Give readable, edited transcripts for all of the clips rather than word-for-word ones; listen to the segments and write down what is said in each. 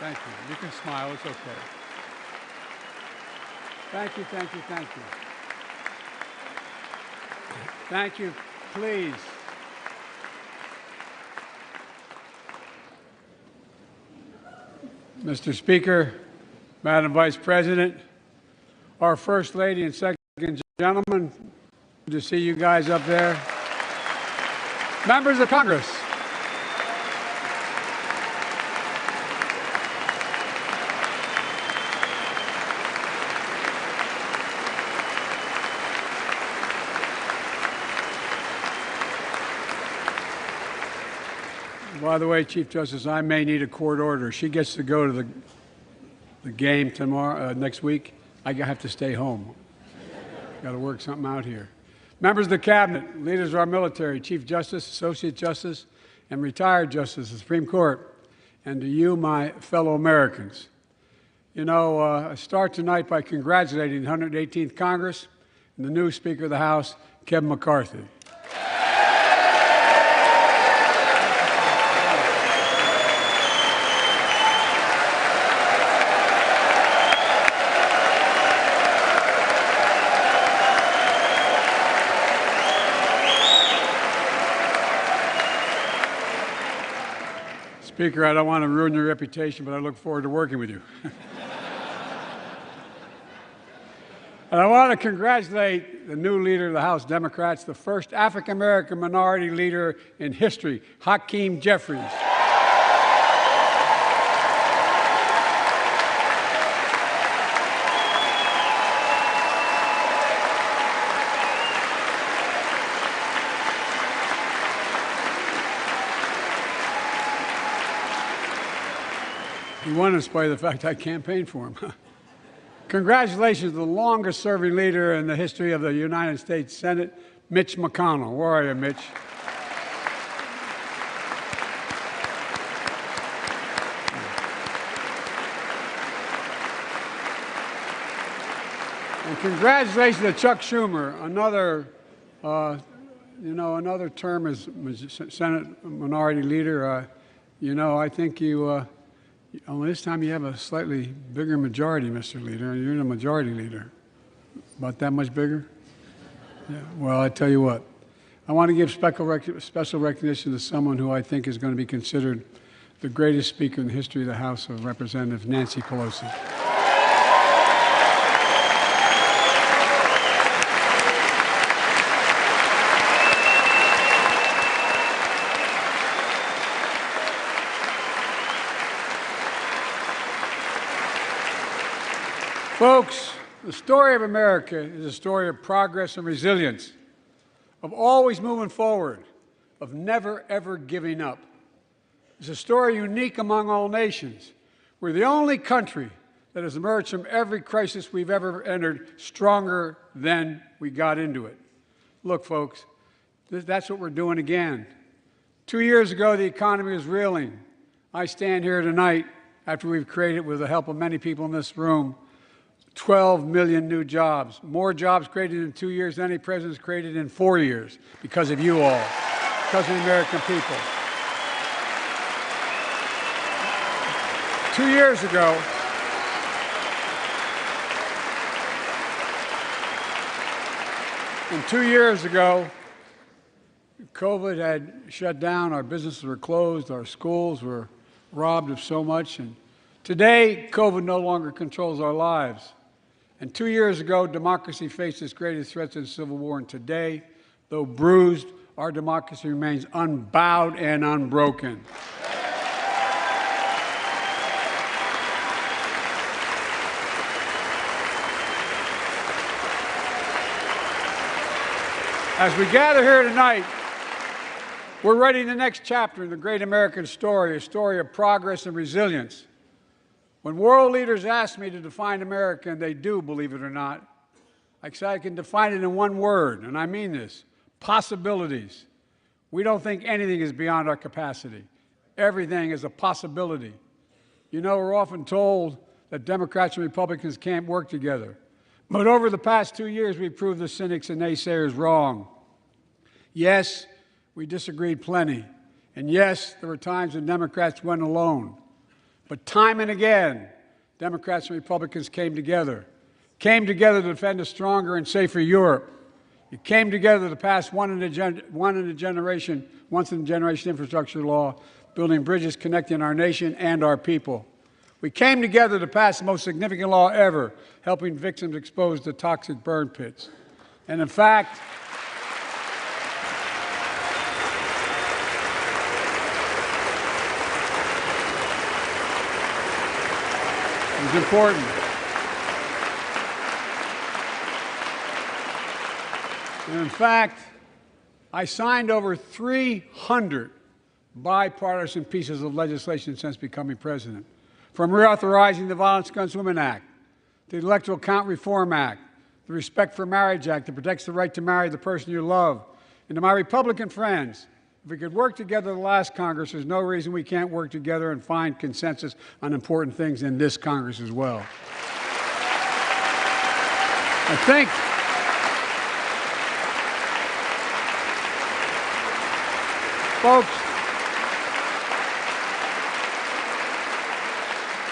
Thank you. You can smile. It's okay. Thank you, thank you, thank you. Thank you. Please. Mr. Speaker, Madam Vice President, our First Lady and Second Gentleman, good to see you guys up there. Members of Congress. By the way, Chief Justice, I may need a court order. She gets to go to the game tomorrow, next week. I have to stay home. Got to work something out here. Members of the Cabinet, leaders of our military, Chief Justice, Associate Justice, and retired Justice of the Supreme Court, and to you, my fellow Americans. You know, I start tonight by congratulating the 118th Congress and the new Speaker of the House, Kevin McCarthy. Speaker, I don't want to ruin your reputation, but I look forward to working with you. And I want to congratulate the new leader of the House Democrats, the first African-American minority leader in history, Hakeem Jeffries. He won in spite of the fact I campaigned for him. Congratulations to the longest-serving leader in the history of the United States Senate, Mitch McConnell. Where are you, Mitch? And congratulations to Chuck Schumer, another term as Senate Minority Leader. I think you. Only this time you have a slightly bigger majority, Mr. Leader. You're the majority leader. About that much bigger? Yeah. Well, I tell you what. I want to give special recognition to someone who I think is going to be considered the greatest speaker in the history of the House of Representatives, Nancy Pelosi. Folks, the story of America is a story of progress and resilience, of always moving forward, of never, ever giving up. It's a story unique among all nations. We're the only country that has emerged from every crisis we've ever entered stronger than we got into it. Look, folks, that's what we're doing again. 2 years ago, the economy was reeling. I stand here tonight after we've created, with the help of many people in this room, 12 million new jobs, more jobs created in 2 years than any president's created in 4 years, because of you all, because of the American people. 2 years ago, COVID had shut down, our businesses were closed, our schools were robbed of so much, and today, COVID no longer controls our lives. And 2 years ago, democracy faced its greatest threats in the Civil War, and today, though bruised, our democracy remains unbowed and unbroken. As we gather here tonight, we're writing the next chapter in the great American story, a story of progress and resilience. When world leaders ask me to define America, and they do, believe it or not, I say I can define it in one word, and I mean this: possibilities. We don't think anything is beyond our capacity. Everything is a possibility. You know, we're often told that Democrats and Republicans can't work together. But over the past 2 years, we've proved the cynics and naysayers wrong. Yes, we disagreed plenty. And yes, there were times when Democrats went alone. But time and again, Democrats and Republicans came together to defend a stronger and safer Europe. You came together to pass once-in-a-generation infrastructure law, building bridges connecting our nation and our people. We came together to pass the most significant law ever, helping victims exposed to toxic burn pits. And in fact, it was important. And in fact, I signed over 300 bipartisan pieces of legislation since becoming president, from reauthorizing the Violence Against Women Act, the Electoral Count Reform Act, the Respect for Marriage Act that protects the right to marry the person you love. And to my Republican friends, if we could work together the last Congress, there's no reason we can't work together and find consensus on important things in this Congress as well. I think folks,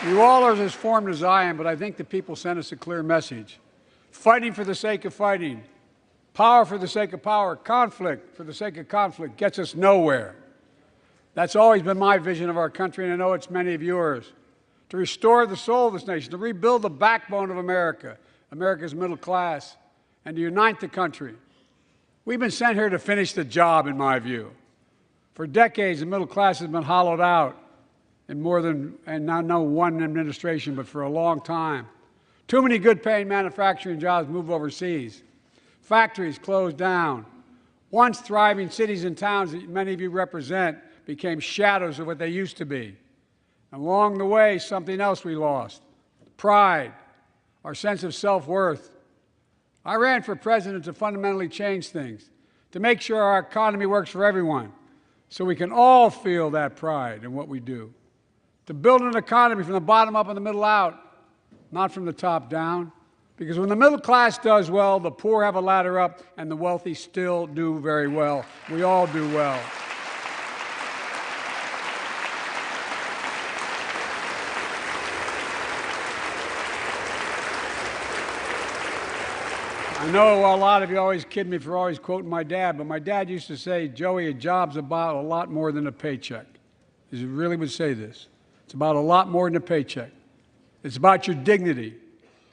you all are as informed as I am, but I think the people sent us a clear message. Fighting for the sake of fighting, power for the sake of power, conflict for the sake of conflict gets us nowhere. That's always been my vision of our country, and I know it's many of yours. To restore the soul of this nation, to rebuild the backbone of America, America's middle class, and to unite the country. We've been sent here to finish the job, in my view. For decades, the middle class has been hollowed out in more than, and not no one administration, but for a long time. Too many good-paying manufacturing jobs move overseas. Factories closed down. Once thriving cities and towns that many of you represent became shadows of what they used to be. And along the way, something else we lost: pride, our sense of self-worth. I ran for president to fundamentally change things, to make sure our economy works for everyone, so we can all feel that pride in what we do. To build an economy from the bottom up and the middle out, not from the top down. Because when the middle class does well, the poor have a ladder up, and the wealthy still do very well. We all do well. I know a lot of you always kid me for always quoting my dad, but my dad used to say, Joey, a job's about a lot more than a paycheck. He really would say this. It's about a lot more than a paycheck. It's about your dignity.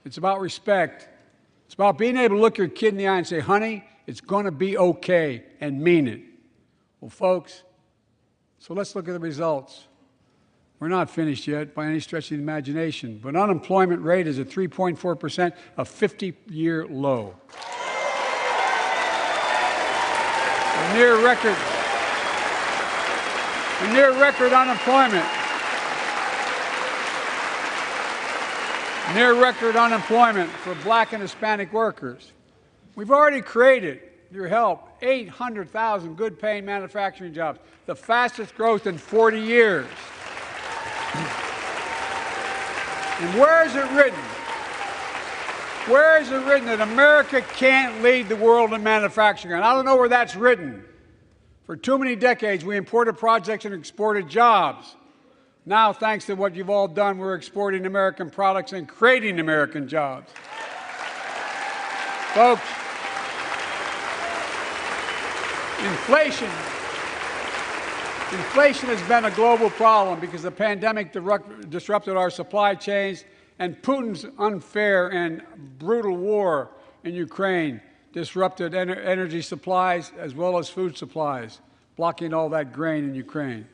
It's about respect. It's about being able to look your kid in the eye and say, honey, it's going to be okay, and mean it. Well, folks, so let's look at the results. We're not finished yet by any stretch of the imagination, but unemployment rate is at 3.4%, a 50-year low. A near record unemployment. Near record unemployment for Black and Hispanic workers. We've already created, with your help, 800,000 good-paying manufacturing jobs, the fastest growth in 40 years. And where is it written? Where is it written that America can't lead the world in manufacturing? And I don't know where that's written. For too many decades, we imported projects and exported jobs. Now, thanks to what you've all done, we're exporting American products and creating American jobs. Folks, Inflation has been a global problem because the pandemic disrupted our supply chains, and Putin's unfair and brutal war in Ukraine disrupted energy supplies as well as food supplies, blocking all that grain in Ukraine.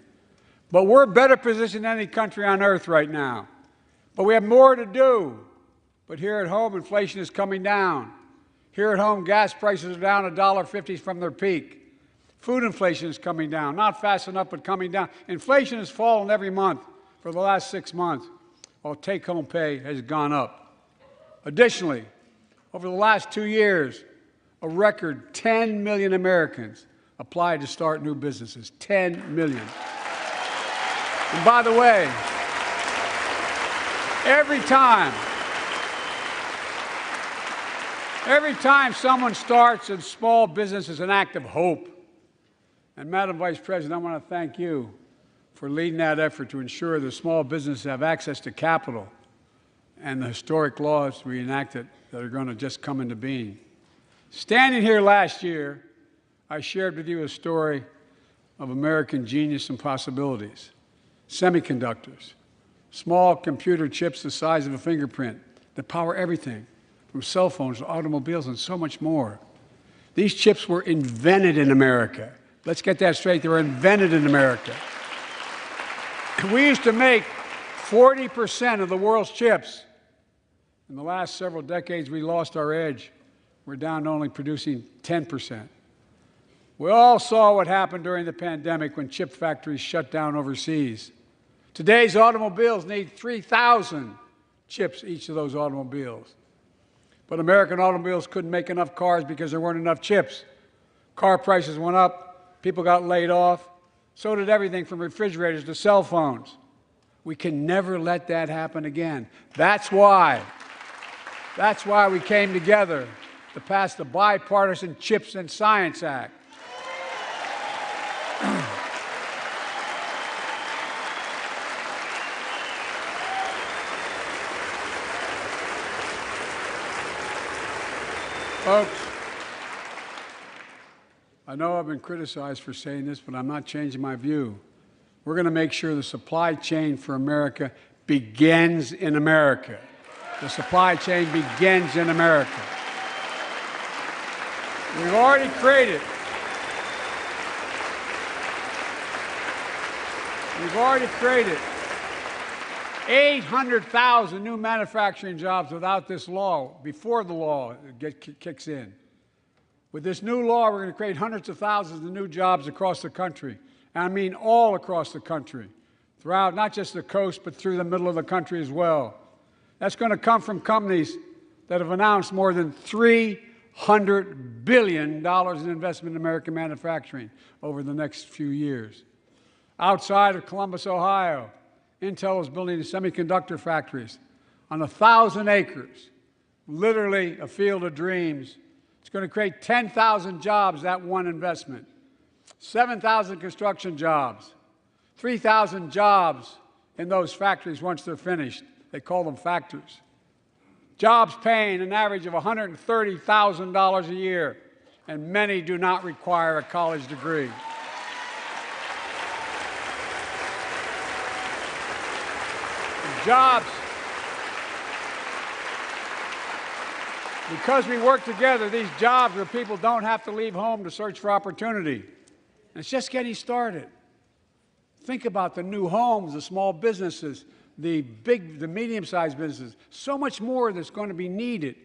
But we're better positioned than any country on earth right now. But we have more to do. But here at home, inflation is coming down. Here at home, gas prices are down $1.50 from their peak. Food inflation is coming down, not fast enough, but coming down. Inflation has fallen every month for the last 6 months, while take-home pay has gone up. Additionally, over the last 2 years, a record 10 million Americans applied to start new businesses. 10 million. And by the way, every time someone starts a small business is an act of hope. And Madam Vice President, I want to thank you for leading that effort to ensure that small businesses have access to capital and the historic laws we enacted that are going to just come into being. Standing here last year, I shared with you a story of American genius and possibilities. Semiconductors, small computer chips the size of a fingerprint that power everything, from cell phones to automobiles and so much more. These chips were invented in America. Let's get that straight. They were invented in America. We used to make 40% of the world's chips. In the last several decades, we lost our edge. We're down to only producing 10%. We all saw what happened during the pandemic when chip factories shut down overseas. Today's automobiles need 3,000 chips, each of those automobiles. But American automobiles couldn't make enough cars because there weren't enough chips. Car prices went up, people got laid off, so did everything from refrigerators to cell phones. We can never let that happen again. That's why we came together to pass the Bipartisan CHIPS and Science Act. Folks, I know I've been criticized for saying this, but I'm not changing my view. We're going to make sure the supply chain for America begins in America. The supply chain begins in America. We've already created 800,000 new manufacturing jobs without this law, before the law kicks in. With this new law, we're going to create hundreds of thousands of new jobs across the country. And I mean all across the country, throughout not just the coast, but through the middle of the country as well. That's going to come from companies that have announced more than $300 billion in investment in American manufacturing over the next few years. Outside of Columbus, Ohio, Intel is building semiconductor factories on 1,000 acres, literally a field of dreams. It's going to create 10,000 jobs, that one investment, 7,000 construction jobs, 3,000 jobs in those factories once they're finished. They call them factories. Jobs paying an average of $130,000 a year, and many do not require a college degree. Jobs. Because we work together, these jobs where people don't have to leave home to search for opportunity. And it's just getting started. Think about the new homes, the small businesses, the medium-sized businesses. So much more that's going to be needed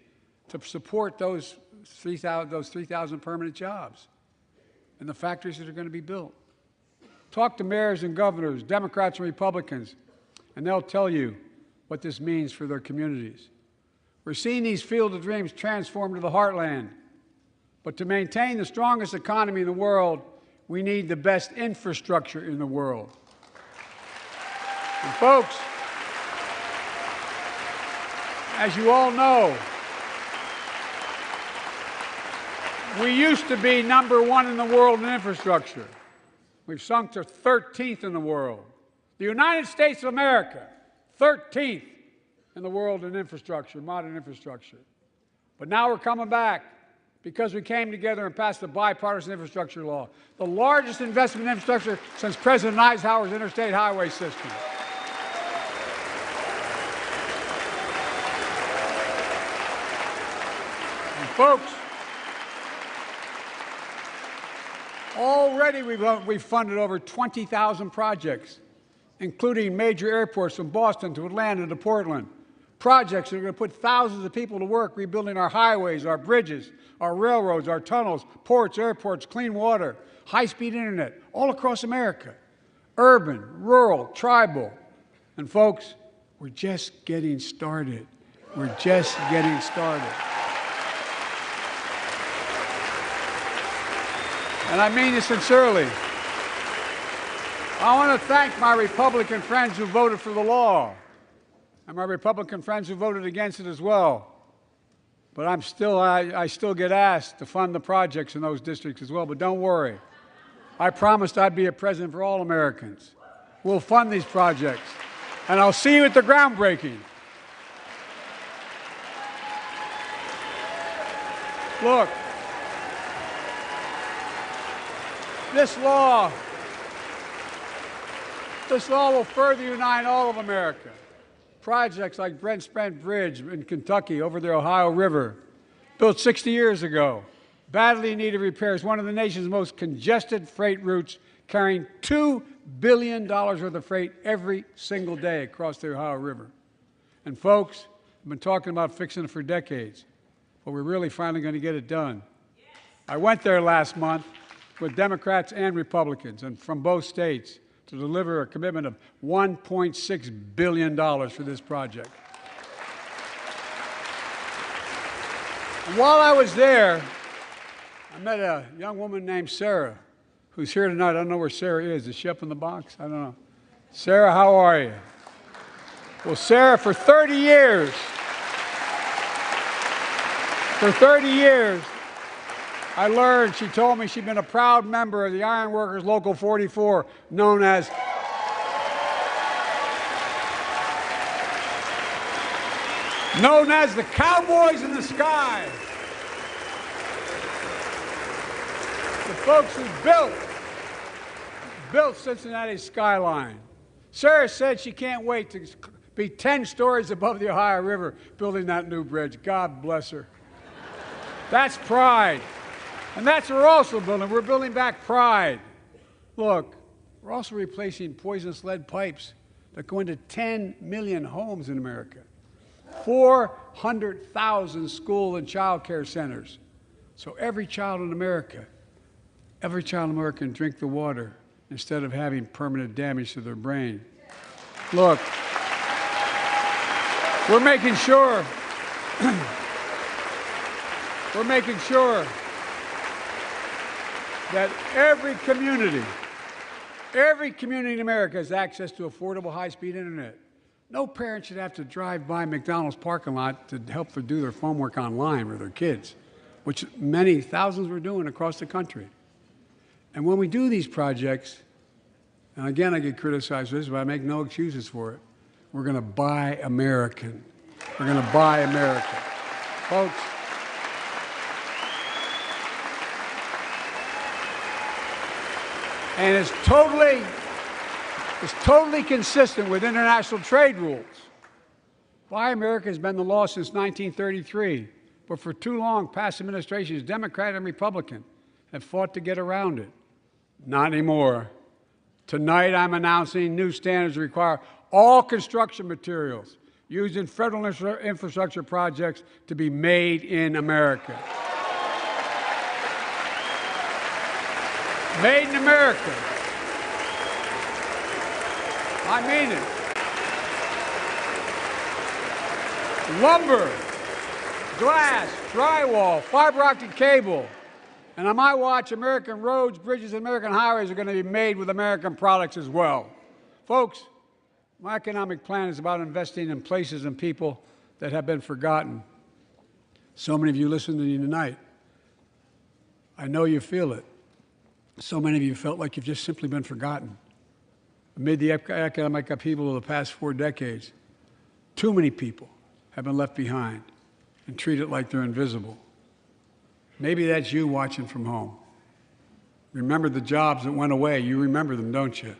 to support those 3,000 permanent jobs and the factories that are going to be built. Talk to mayors and governors, Democrats and Republicans, and they'll tell you what this means for their communities. We're seeing these field of dreams transform to the heartland. But to maintain the strongest economy in the world, we need the best infrastructure in the world. And folks, as you all know, we used to be #1 in the world in infrastructure. We've sunk to 13th in the world. The United States of America, 13th in the world in infrastructure, modern infrastructure. But now we're coming back because we came together and passed the bipartisan infrastructure law, the largest investment in infrastructure since President Eisenhower's interstate highway system. And folks, already we've funded over 20,000 projects, including major airports from Boston to Atlanta to Portland. Projects that are going to put thousands of people to work rebuilding our highways, our bridges, our railroads, our tunnels, ports, airports, clean water, high-speed internet, all across America. Urban, rural, tribal. And folks, we're just getting started. We're just getting started. And I mean this sincerely. I want to thank my Republican friends who voted for the law, and my Republican friends who voted against it as well. But I still get asked to fund the projects in those districts as well. But don't worry. I promised I'd be a president for all Americans. will fund these projects. And I'll see you at the groundbreaking. Look, this law will further unite all of America. Projects like Brent Spence Bridge in Kentucky over the Ohio River, built 60 years ago, badly needed repairs, one of the nation's most congested freight routes, carrying $2 billion worth of freight every single day across the Ohio River. And folks, I've been talking about fixing it for decades, but we're really finally going to get it done. I went there last month with Democrats and Republicans and from both states to deliver a commitment of $1.6 billion for this project. And while I was there, I met a young woman named Sarah, who's here tonight. I don't know where Sarah is. Is she up in the box? I don't know. Sarah, how are you? Well, Sarah, for 30 years, I learned, she told me she'd been a proud member of the Iron Workers Local 44, known as the Cowboys in the Sky. The folks who built Cincinnati's skyline. Sarah said she can't wait to be 10 stories above the Ohio River building that new bridge. God bless her. That's pride. And that's what we're also building. We're building back pride. Look, we're also replacing poisonous lead pipes that go into 10 million homes in America, 400,000 school and child care centers. So every child in America can drink the water instead of having permanent damage to their brain. Look, we're making sure that every community in America has access to affordable high-speed internet. No parent should have to drive by McDonald's parking lot to help them do their homework online with their kids, which many thousands were doing across the country. And when we do these projects, and again I get criticized for this, but I make no excuses for it, we're going to buy American. We're going to buy American. Folks, and it's totally consistent with international trade rules. Buy America has been the law since 1933, but for too long, past administrations, Democrat and Republican, have fought to get around it. Not anymore. Tonight, I'm announcing new standards that require all construction materials used in federal infrastructure projects to be made in America. Made in America. I mean it. Lumber, glass, drywall, fiber optic cable. And on my watch, American roads, bridges, and American highways are going to be made with American products as well. Folks, my economic plan is about investing in places and people that have been forgotten. So many of you listening to me tonight, I know you feel it. So many of you felt like you've just simply been forgotten. Amid the economic upheaval of the past 4 decades, too many people have been left behind and treated like they're invisible. Maybe that's you watching from home. Remember the jobs that went away. You remember them, don't you?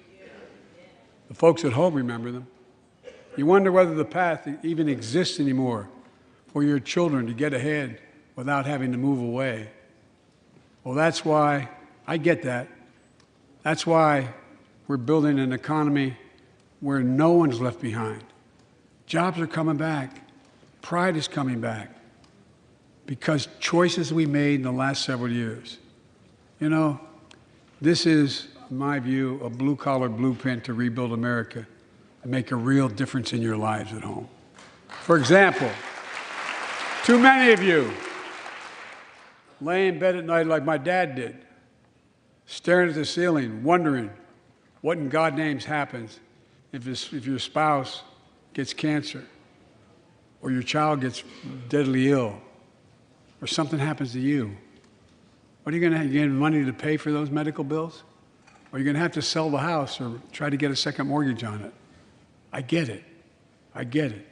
The folks at home remember them. You wonder whether the path even exists anymore for your children to get ahead without having to move away. Well, that's why I get that. That's why we're building an economy where no one's left behind. Jobs are coming back. Pride is coming back because choices we made in the last several years. You know, this is, in my view, a blue-collar blueprint to rebuild America and make a real difference in your lives at home. For example, too many of you lay in bed at night like my dad did, staring at the ceiling, wondering what in God's name happens if your spouse gets cancer, or your child gets deadly ill, or something happens to you. What are you going to have? You get money to pay for those medical bills? or you're going to have to sell the house or try to get a second mortgage on it. I get it. I get it.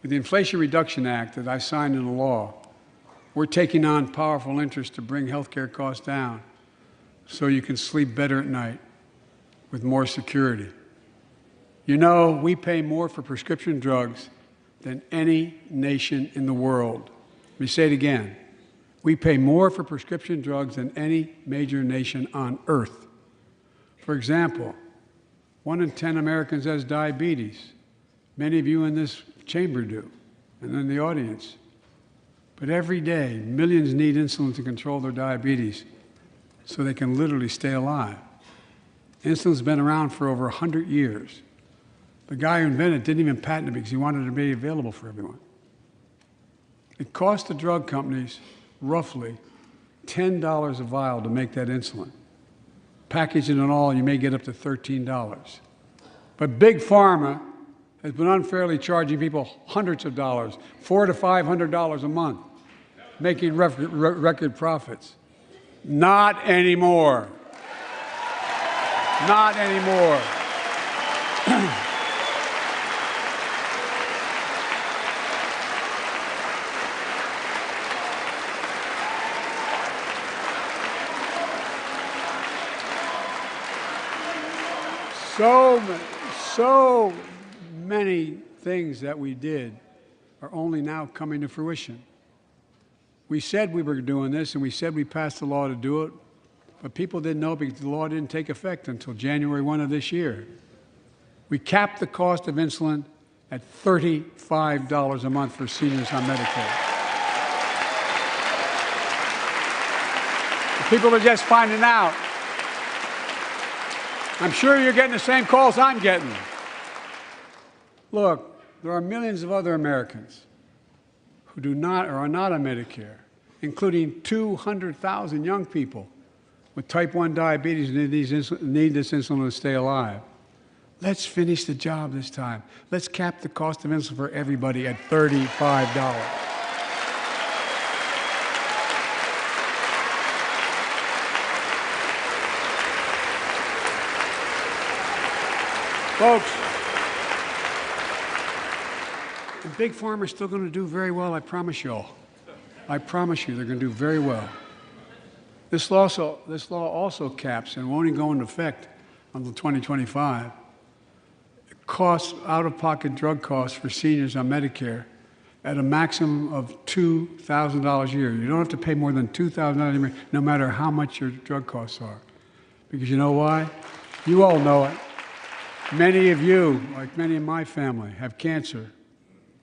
With the Inflation Reduction Act that I signed into law, we're taking on powerful interest to bring health care costs down so you can sleep better at night with more security. You know, we pay more for prescription drugs than any nation in the world. Let me say it again. We pay more for prescription drugs than any major nation on earth. For example, 1 in 10 Americans has diabetes. Many of you in this chamber do, and in the audience. But every day, millions need insulin to control their diabetes so they can literally stay alive. Insulin's been around for over 100 years. The guy who invented it didn't even patent it because he wanted it to be available for everyone. It cost the drug companies roughly $10 a vial to make that insulin. Packaged and all, you may get up to $13. But Big Pharma has been unfairly charging people hundreds of dollars, $400 to $500 a month, making record profits. Not anymore. Not anymore. So many things that we did are only now coming to fruition. We said we were doing this, and we said we passed a law to do it, but people didn't know because the law didn't take effect until January 1 of this year. We capped the cost of insulin at $35 a month for seniors on Medicare. People are just finding out. I'm sure you're getting the same calls I'm getting. Look, there are millions of other Americans who do not or are not on Medicare, including 200,000 young people with type 1 diabetes and need this insulin to stay alive. Let's finish the job this time. Let's cap the cost of insulin for everybody at $35. Folks, and Big Pharma is still going to do very well, I promise you all. I promise you they're going to do very well. This law also caps, and won't even go into effect until 2025, costs, out-of-pocket drug costs for seniors on Medicare at a maximum of $2,000 a year. You don't have to pay more than $2,000 a year, no matter how much your drug costs are. Because you know why? You all know it. Many of you, like many in my family, have cancer.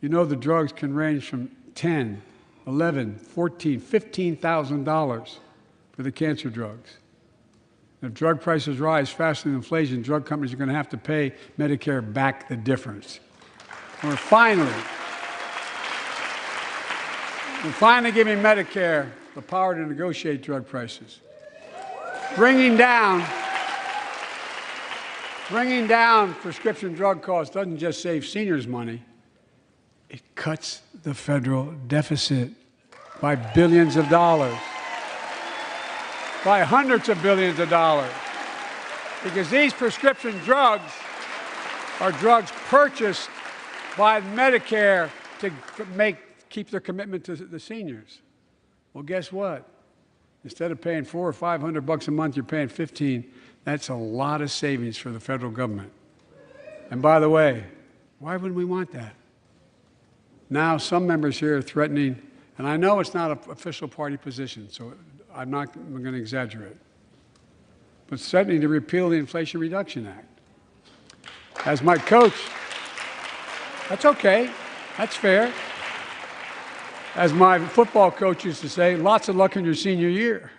You know the drugs can range from $10,000, $11,000, $14,000, $15,000 for the cancer drugs. And if drug prices rise faster than inflation, drug companies are going to have to pay Medicare back the difference. And we're finally giving Medicare the power to negotiate drug prices. Bringing down prescription drug costs doesn't just save seniors money, it cuts the federal deficit by billions of dollars, by hundreds of billions of dollars. Because these prescription drugs are drugs purchased by Medicare to keep their commitment to the seniors. Well, guess what? Instead of paying $400 or $500 a month, you're paying $15. That's a lot of savings for the federal government. And by the way, why would we want that? Now some members here are threatening, and I know it's not an official party position, so I'm going to exaggerate, but threatening to repeal the Inflation Reduction Act. As my coach, that's okay, that's fair. As my football coach used to say, lots of luck in your senior year.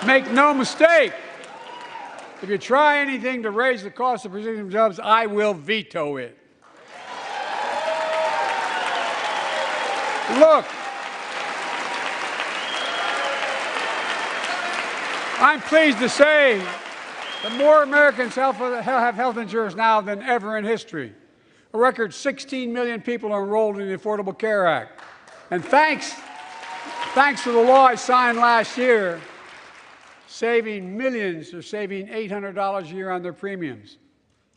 Make no mistake, if you try anything to raise the cost of prescription drugs, I will veto it. Look, I'm pleased to say that more Americans have health insurance now than ever in history. A record 16 million people are enrolled in the Affordable Care Act. And thanks Thanks to the law I signed last year, saving millions or saving $800 a year on their premiums.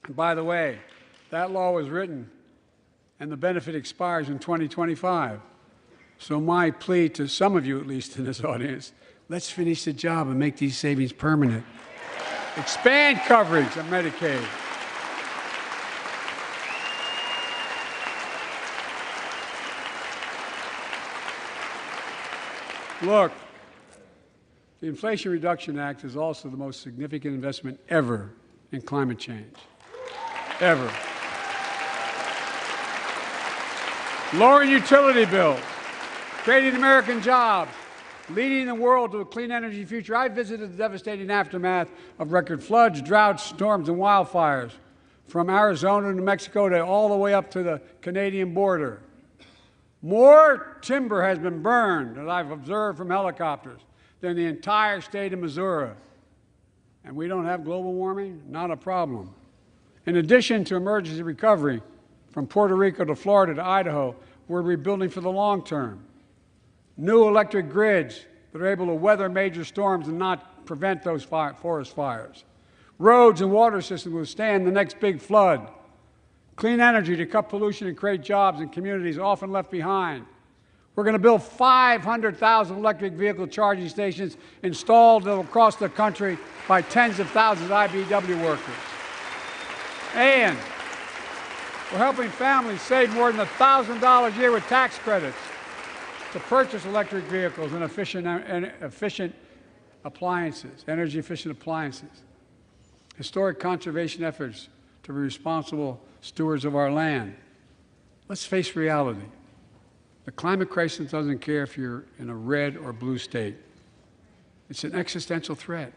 And by the way, that law was written and the benefit expires in 2025. So my plea to some of you, at least in this audience, let's finish the job and make these savings permanent. Expand coverage of Medicaid. Look, the Inflation Reduction Act is also the most significant investment ever in climate change. Ever. Lowering utility bills, creating American jobs, leading the world to a clean energy future. I visited the devastating aftermath of record floods, droughts, storms, and wildfires from Arizona to Mexico to all the way up to the Canadian border. More timber has been burned, as I've observed from helicopters, than the entire state of Missouri. And we don't have global warming? Not a problem. In addition to emergency recovery, from Puerto Rico to Florida to Idaho, we're rebuilding for the long term. New electric grids that are able to weather major storms and not prevent those forest fires. Roads and water systems withstand the next big flood. Clean energy to cut pollution and create jobs in communities often left behind. We're going to build 500,000 electric vehicle charging stations installed across the country by tens of thousands of IBEW workers. And we're helping families save more than $1,000 a year with tax credits to purchase electric vehicles and efficient appliances, energy-efficient appliances. Historic conservation efforts to be responsible stewards of our land. Let's face reality. The climate crisis doesn't care if you're in a red or blue state. It's an existential threat.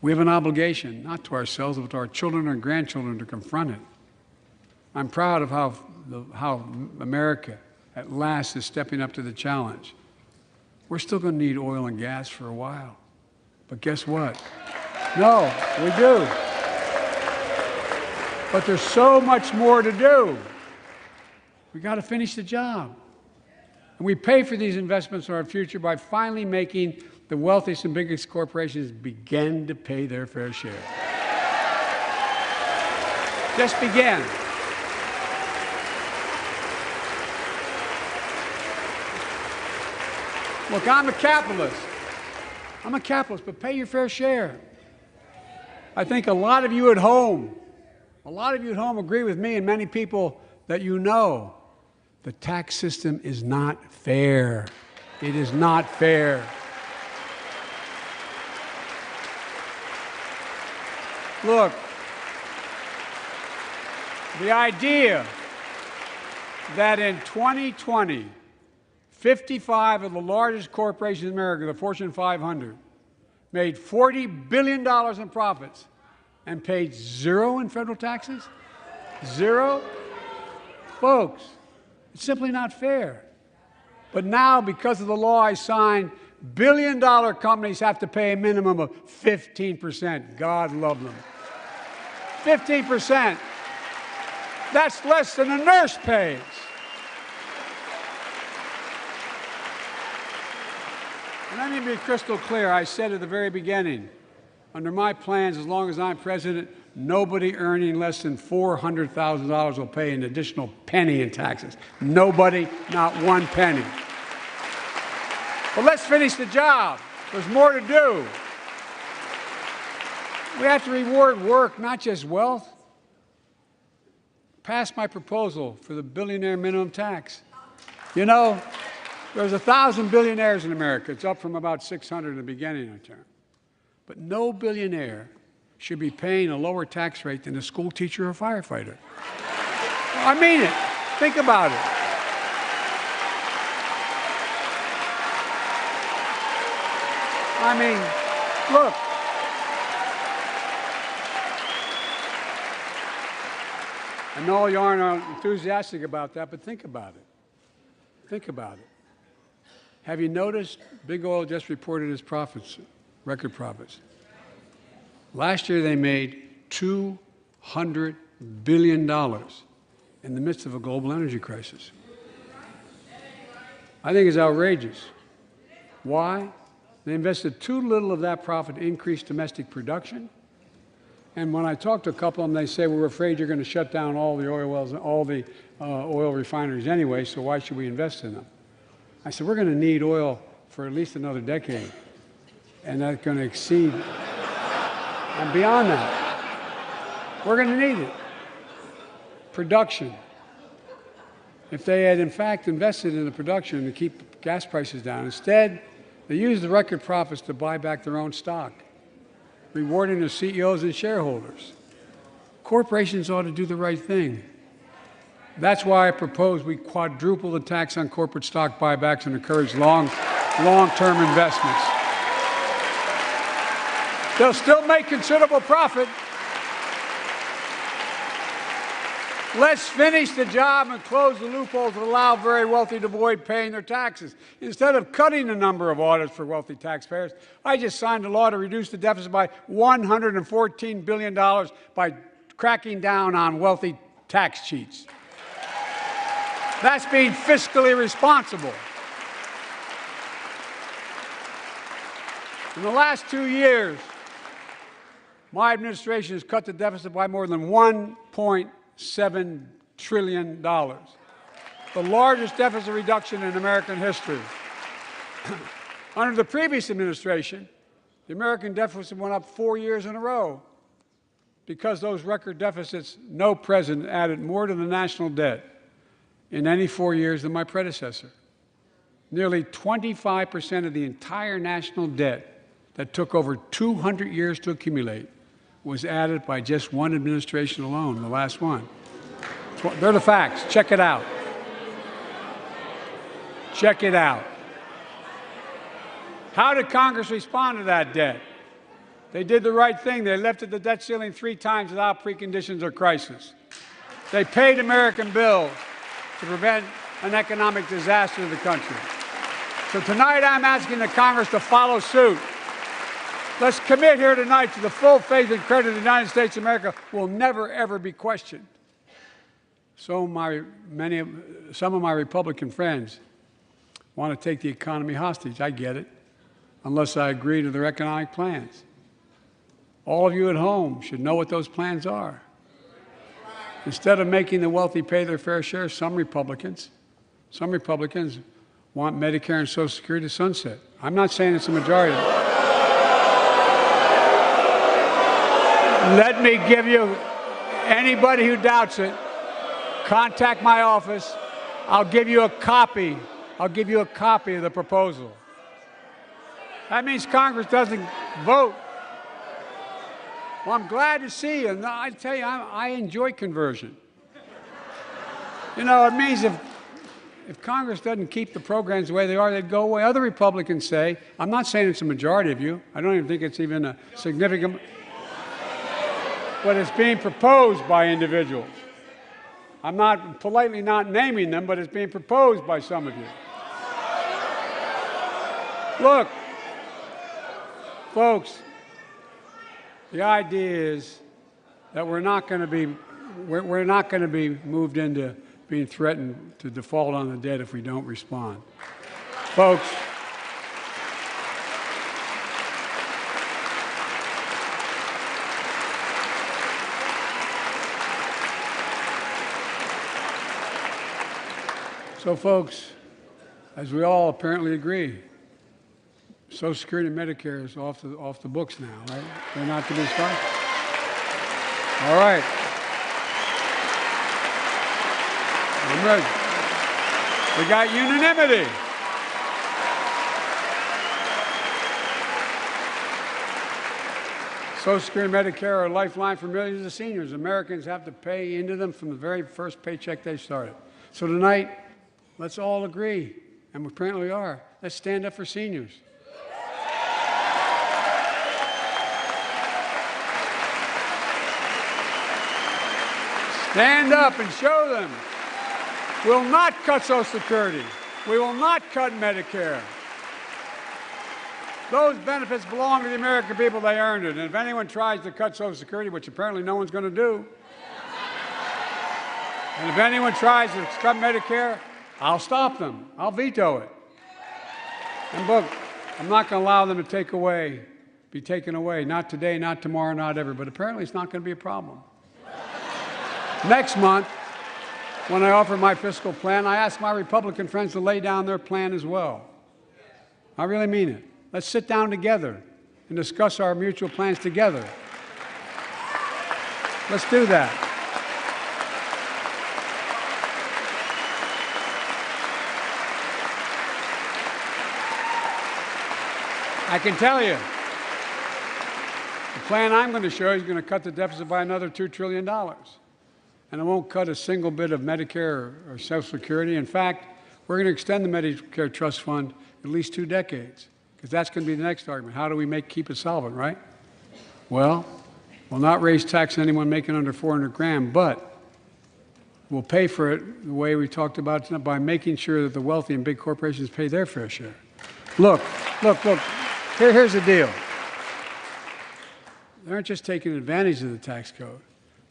We have an obligation, not to ourselves, but to our children and grandchildren, to confront it. I'm proud of how America, at last, is stepping up to the challenge. We're still going to need oil and gas for a while. But guess what? No, we do. But there's so much more to do. We got to finish the job. And we pay for these investments in our future by finally making the wealthiest and biggest corporations begin to pay their fair share. Just begin. Look, I'm a capitalist. I'm a capitalist, but pay your fair share. I think a lot of you at home agree with me and many people that you know. The tax system is not fair. It is not fair. Look, the idea that in 2020, 55 of the largest corporations in America, the Fortune 500, made $40 billion in profits and paid zero in federal taxes? Zero? Folks, it's simply not fair. But now, because of the law I signed, billion-dollar companies have to pay a minimum of 15%. God love them. 15%. That's less than a nurse pays. And let me be crystal clear. I said at the very beginning, under my plans, as long as I'm president, nobody earning less than $400,000 will pay an additional penny in taxes. Nobody, not one penny. But let's finish the job. There's more to do. We have to reward work, not just wealth. Pass my proposal for the billionaire minimum tax. You know, there's 1,000 billionaires in America. It's up from about 600 in the beginning of the term. But no billionaire should be paying a lower tax rate than a school teacher or firefighter. I mean it. Think about it. I mean, look. I know you aren't enthusiastic about that, but think about it. Think about it. Have you noticed Big Oil just reported its profits, record profits? Last year they made $200 billion in the midst of a global energy crisis. I think is outrageous. Why? They invested too little of that profit to increase domestic production. And when I talk to a couple of them, they say, we're afraid you're going to shut down all the oil wells, all the oil refineries anyway, so why should we invest in them? I said, we're going to need oil for at least another decade, and that's going to exceed and beyond that. We're going to need it. Production. If they had, in fact, invested in the production to keep gas prices down, instead, they used the record profits to buy back their own stock, rewarding their CEOs and shareholders. Corporations ought to do the right thing. That's why I propose we quadruple the tax on corporate stock buybacks and encourage long-term investments. They'll still make considerable profit. Let's finish the job and close the loopholes that allow very wealthy to avoid paying their taxes. Instead of cutting the number of audits for wealthy taxpayers, I just signed a law to reduce the deficit by $114 billion by cracking down on wealthy tax cheats. That's being fiscally responsible. In the last 2 years, my administration has cut the deficit by more than $1.7 trillion, the largest deficit reduction in American history. Under the previous administration, the American deficit went up 4 years in a row. Because those record deficits, no president added more to the national debt in any 4 years than my predecessor. Nearly 25% of the entire national debt that took over 200 years to accumulate was added by just one administration alone, the last one. They're the facts. Check it out. Check it out. How did Congress respond to that debt? They did the right thing. They lifted the debt ceiling 3 times without preconditions or crisis. They paid American bills to prevent an economic disaster to the country. So tonight I'm asking the Congress to follow suit. Let's commit here tonight to the full faith and credit of the United States of America will never, ever be questioned. Some of my Republican friends want to take the economy hostage. I get it, unless I agree to their economic plans. All of you at home should know what those plans are. Instead of making the wealthy pay their fair share, some Republicans want Medicare and Social Security to sunset. I'm not saying it's a majority. Let me give you, anybody who doubts it, contact my office. I'll give you a copy. I'll give you a copy of the proposal. That means Congress doesn't vote. Well, I'm glad to see you. And I tell you, I enjoy conversion. You know, it means if Congress doesn't keep the programs the way they are, they'd go away. Other Republicans say, I'm not saying it's a majority of you. I don't even think it's even a significant, but it's being proposed by individuals. I'm not politely not naming them, but it's being proposed by some of you. Look, folks, the idea is that we're not going to be moved into being threatened to default on the debt if we don't respond. Folks, as we all apparently agree, Social Security and Medicare is off the books now, right? They're not to be started. All right. I'm ready. We got unanimity. Social Security and Medicare are a lifeline for millions of seniors. Americans have to pay into them from the very first paycheck they started. So tonight, let's all agree, and we apparently are. Let's stand up for seniors. Stand up and show them. We'll not cut Social Security. We will not cut Medicare. Those benefits belong to the American people. They earned it. And if anyone tries to cut Social Security, which apparently no one's going to do, and if anyone tries to cut Medicare, I'll stop them. I'll veto it. And look, I'm not going to allow them to be taken away. Not today, not tomorrow, not ever. But apparently it's not going to be a problem. Next month, when I offer my fiscal plan, I ask my Republican friends to lay down their plan as well. I really mean it. Let's sit down together and discuss our mutual plans together. Let's do that. I can tell you, the plan I'm going to show you is going to cut the deficit by another $2 trillion. And it won't cut a single bit of Medicare or Social Security. In fact, we're going to extend the Medicare Trust Fund at least 2 decades, because that's going to be the next argument. How do we keep it solvent, right? Well, we'll not raise tax on anyone making under 400 grand, but we'll pay for it the way we talked about tonight, by making sure that the wealthy and big corporations pay their fair share. Look. Here's the deal. They aren't just taking advantage of the tax code.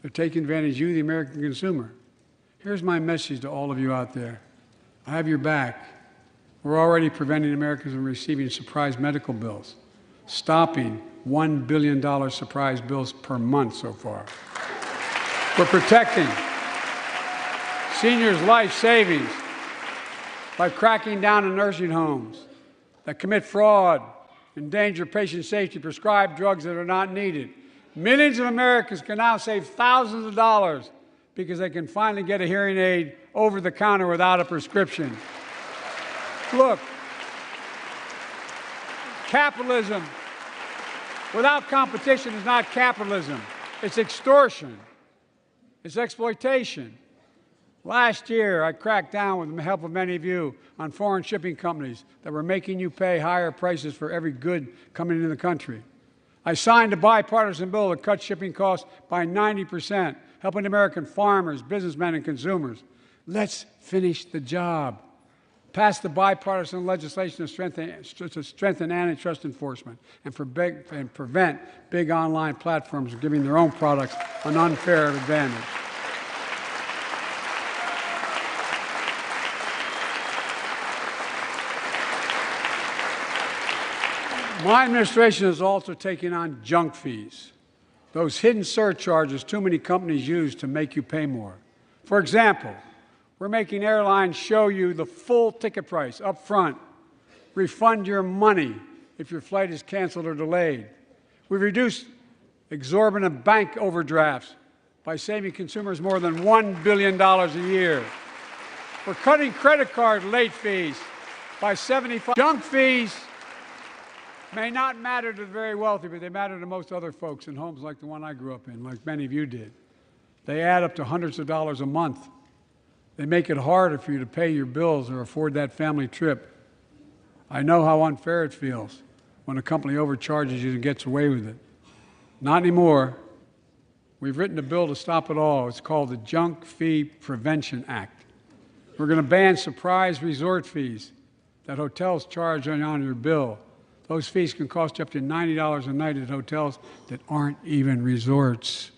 They're taking advantage of you, the American consumer. Here's my message to all of you out there. I have your back. We're already preventing Americans from receiving surprise medical bills, stopping $1 billion surprise bills per month so far. We're protecting seniors' life savings by cracking down on nursing homes that commit fraud, endanger patient safety, prescribe drugs that are not needed. Millions of Americans can now save thousands of dollars because they can finally get a hearing aid over the counter without a prescription. Look, capitalism without competition is not capitalism. It's extortion. It's exploitation. Last year, I cracked down with the help of many of you on foreign shipping companies that were making you pay higher prices for every good coming into the country. I signed a bipartisan bill that cut shipping costs by 90%, helping American farmers, businessmen, and consumers. Let's finish the job. Pass the bipartisan legislation to strengthen antitrust enforcement and prevent big online platforms from giving their own products an unfair advantage. My administration is also taking on junk fees, those hidden surcharges too many companies use to make you pay more. For example, we're making airlines show you the full ticket price up front, refund your money if your flight is canceled or delayed. We've reduced exorbitant bank overdrafts by saving consumers more than $1 billion a year. We're cutting credit card late fees by 75%. Junk fees may not matter to the very wealthy, but they matter to most other folks in homes like the one I grew up in, like many of you did. They add up to hundreds of dollars a month. They make it harder for you to pay your bills or afford that family trip. I know how unfair it feels when a company overcharges you and gets away with it. Not anymore. We've written a bill to stop it all. It's called the Junk Fee Prevention Act. We're going to ban surprise resort fees that hotels charge on your bill. Those fees can cost you up to $90 a night at hotels that aren't even resorts.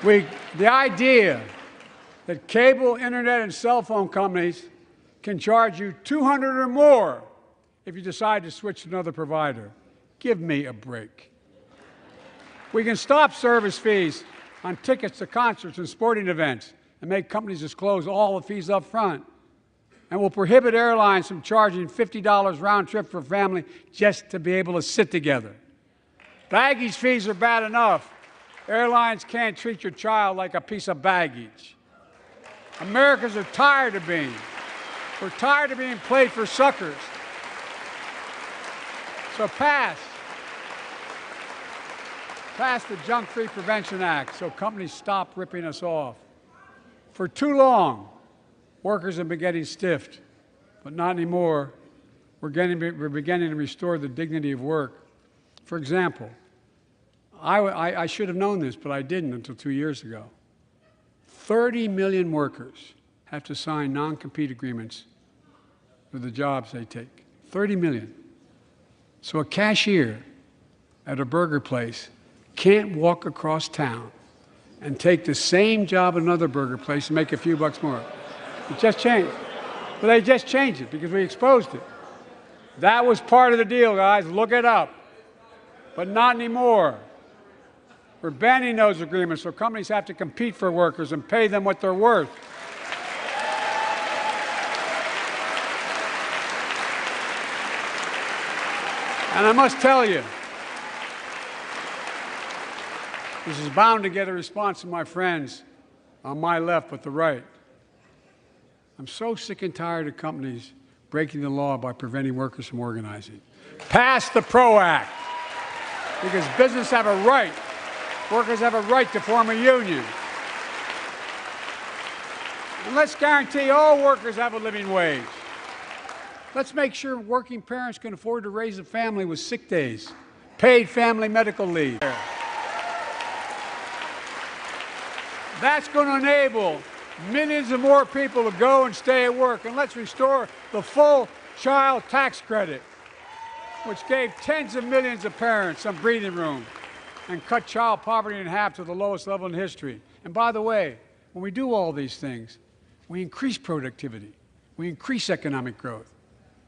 The idea that cable, internet, and cell phone companies can charge you $200 or more if you decide to switch to another provider. Give me a break. We can stop service fees on tickets to concerts and sporting events and make companies disclose all the fees up front. And we'll prohibit airlines from charging $50 round trip for a family just to be able to sit together. Baggage fees are bad enough. Airlines can't treat your child like a piece of baggage. Americans are tired of being. We're tired of being played for suckers. So pass the Junk Fee Prevention Act so companies stop ripping us off. For too long, workers have been getting stiffed, but not anymore. We're beginning to restore the dignity of work. For example, I should have known this, but I didn't until 2 years ago. 30 million workers have to sign non-compete agreements for the jobs they take. 30 million. So a cashier at a burger place can't walk across town and take the same job at another burger place and make a few bucks more. It just changed. But they just changed it because we exposed it. That was part of the deal, guys. Look it up. But not anymore. We're banning those agreements so companies have to compete for workers and pay them what they're worth. And I must tell you, this is bound to get a response from my friends on my left but the right. I'm so sick and tired of companies breaking the law by preventing workers from organizing. Pass the PRO Act, because business have a right, workers have a right to form a union. And let's guarantee all workers have a living wage. Let's make sure working parents can afford to raise a family with sick days, paid family medical leave. That's going to enable millions of more people to go and stay at work. And let's restore the full child tax credit, which gave tens of millions of parents some breathing room and cut child poverty in half to the lowest level in history. And by the way, when we do all these things, we increase productivity, we increase economic growth.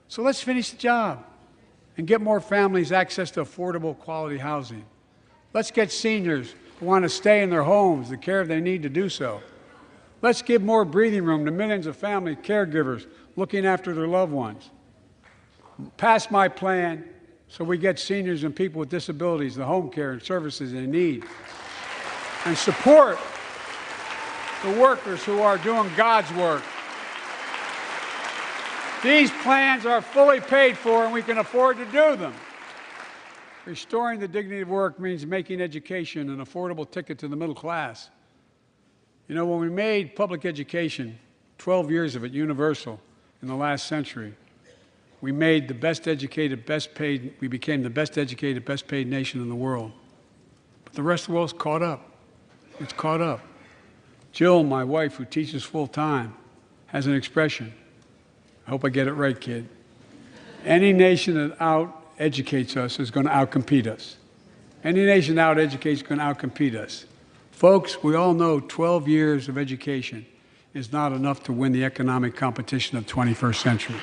So let's finish the job and get more families access to affordable, quality housing. Let's get seniors who want to stay in their homes the care they need to do so. Let's give more breathing room to millions of family caregivers looking after their loved ones. Pass my plan so we get seniors and people with disabilities the home care and services they need. And support the workers who are doing God's work. These plans are fully paid for, and we can afford to do them. Restoring the dignity of work means making education an affordable ticket to the middle class. You know, when we made public education, 12 years of it, universal in the last century, we made the best educated, best paid, we became the best educated, best paid nation in the world. But the rest of the world's caught up. It's caught up. Jill, my wife, who teaches full-time, has an expression. I hope I get it right, kid. Any nation that out-educates us is going to out-compete us. Any nation that out-educates is going to out-compete us. Folks, we all know 12 years of education is not enough to win the economic competition of the 21st century.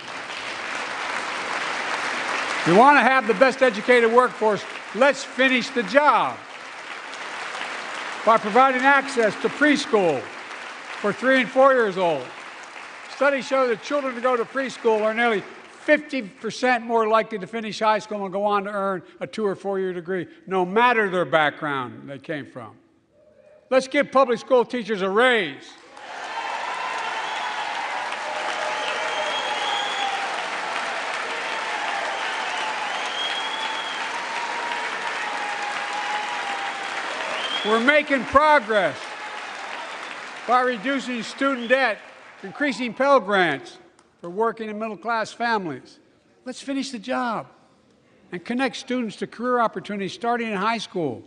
We want to have the best educated workforce. Let's finish the job by providing access to preschool for 3 and 4 years old. Studies show that children who go to preschool are nearly 50% more likely to finish high school and go on to earn a 2- or 4-year degree, no matter their background they came from. Let's give public school teachers a raise. We're making progress by reducing student debt, increasing Pell Grants for working and middle-class families. Let's finish the job and connect students to career opportunities starting in high school.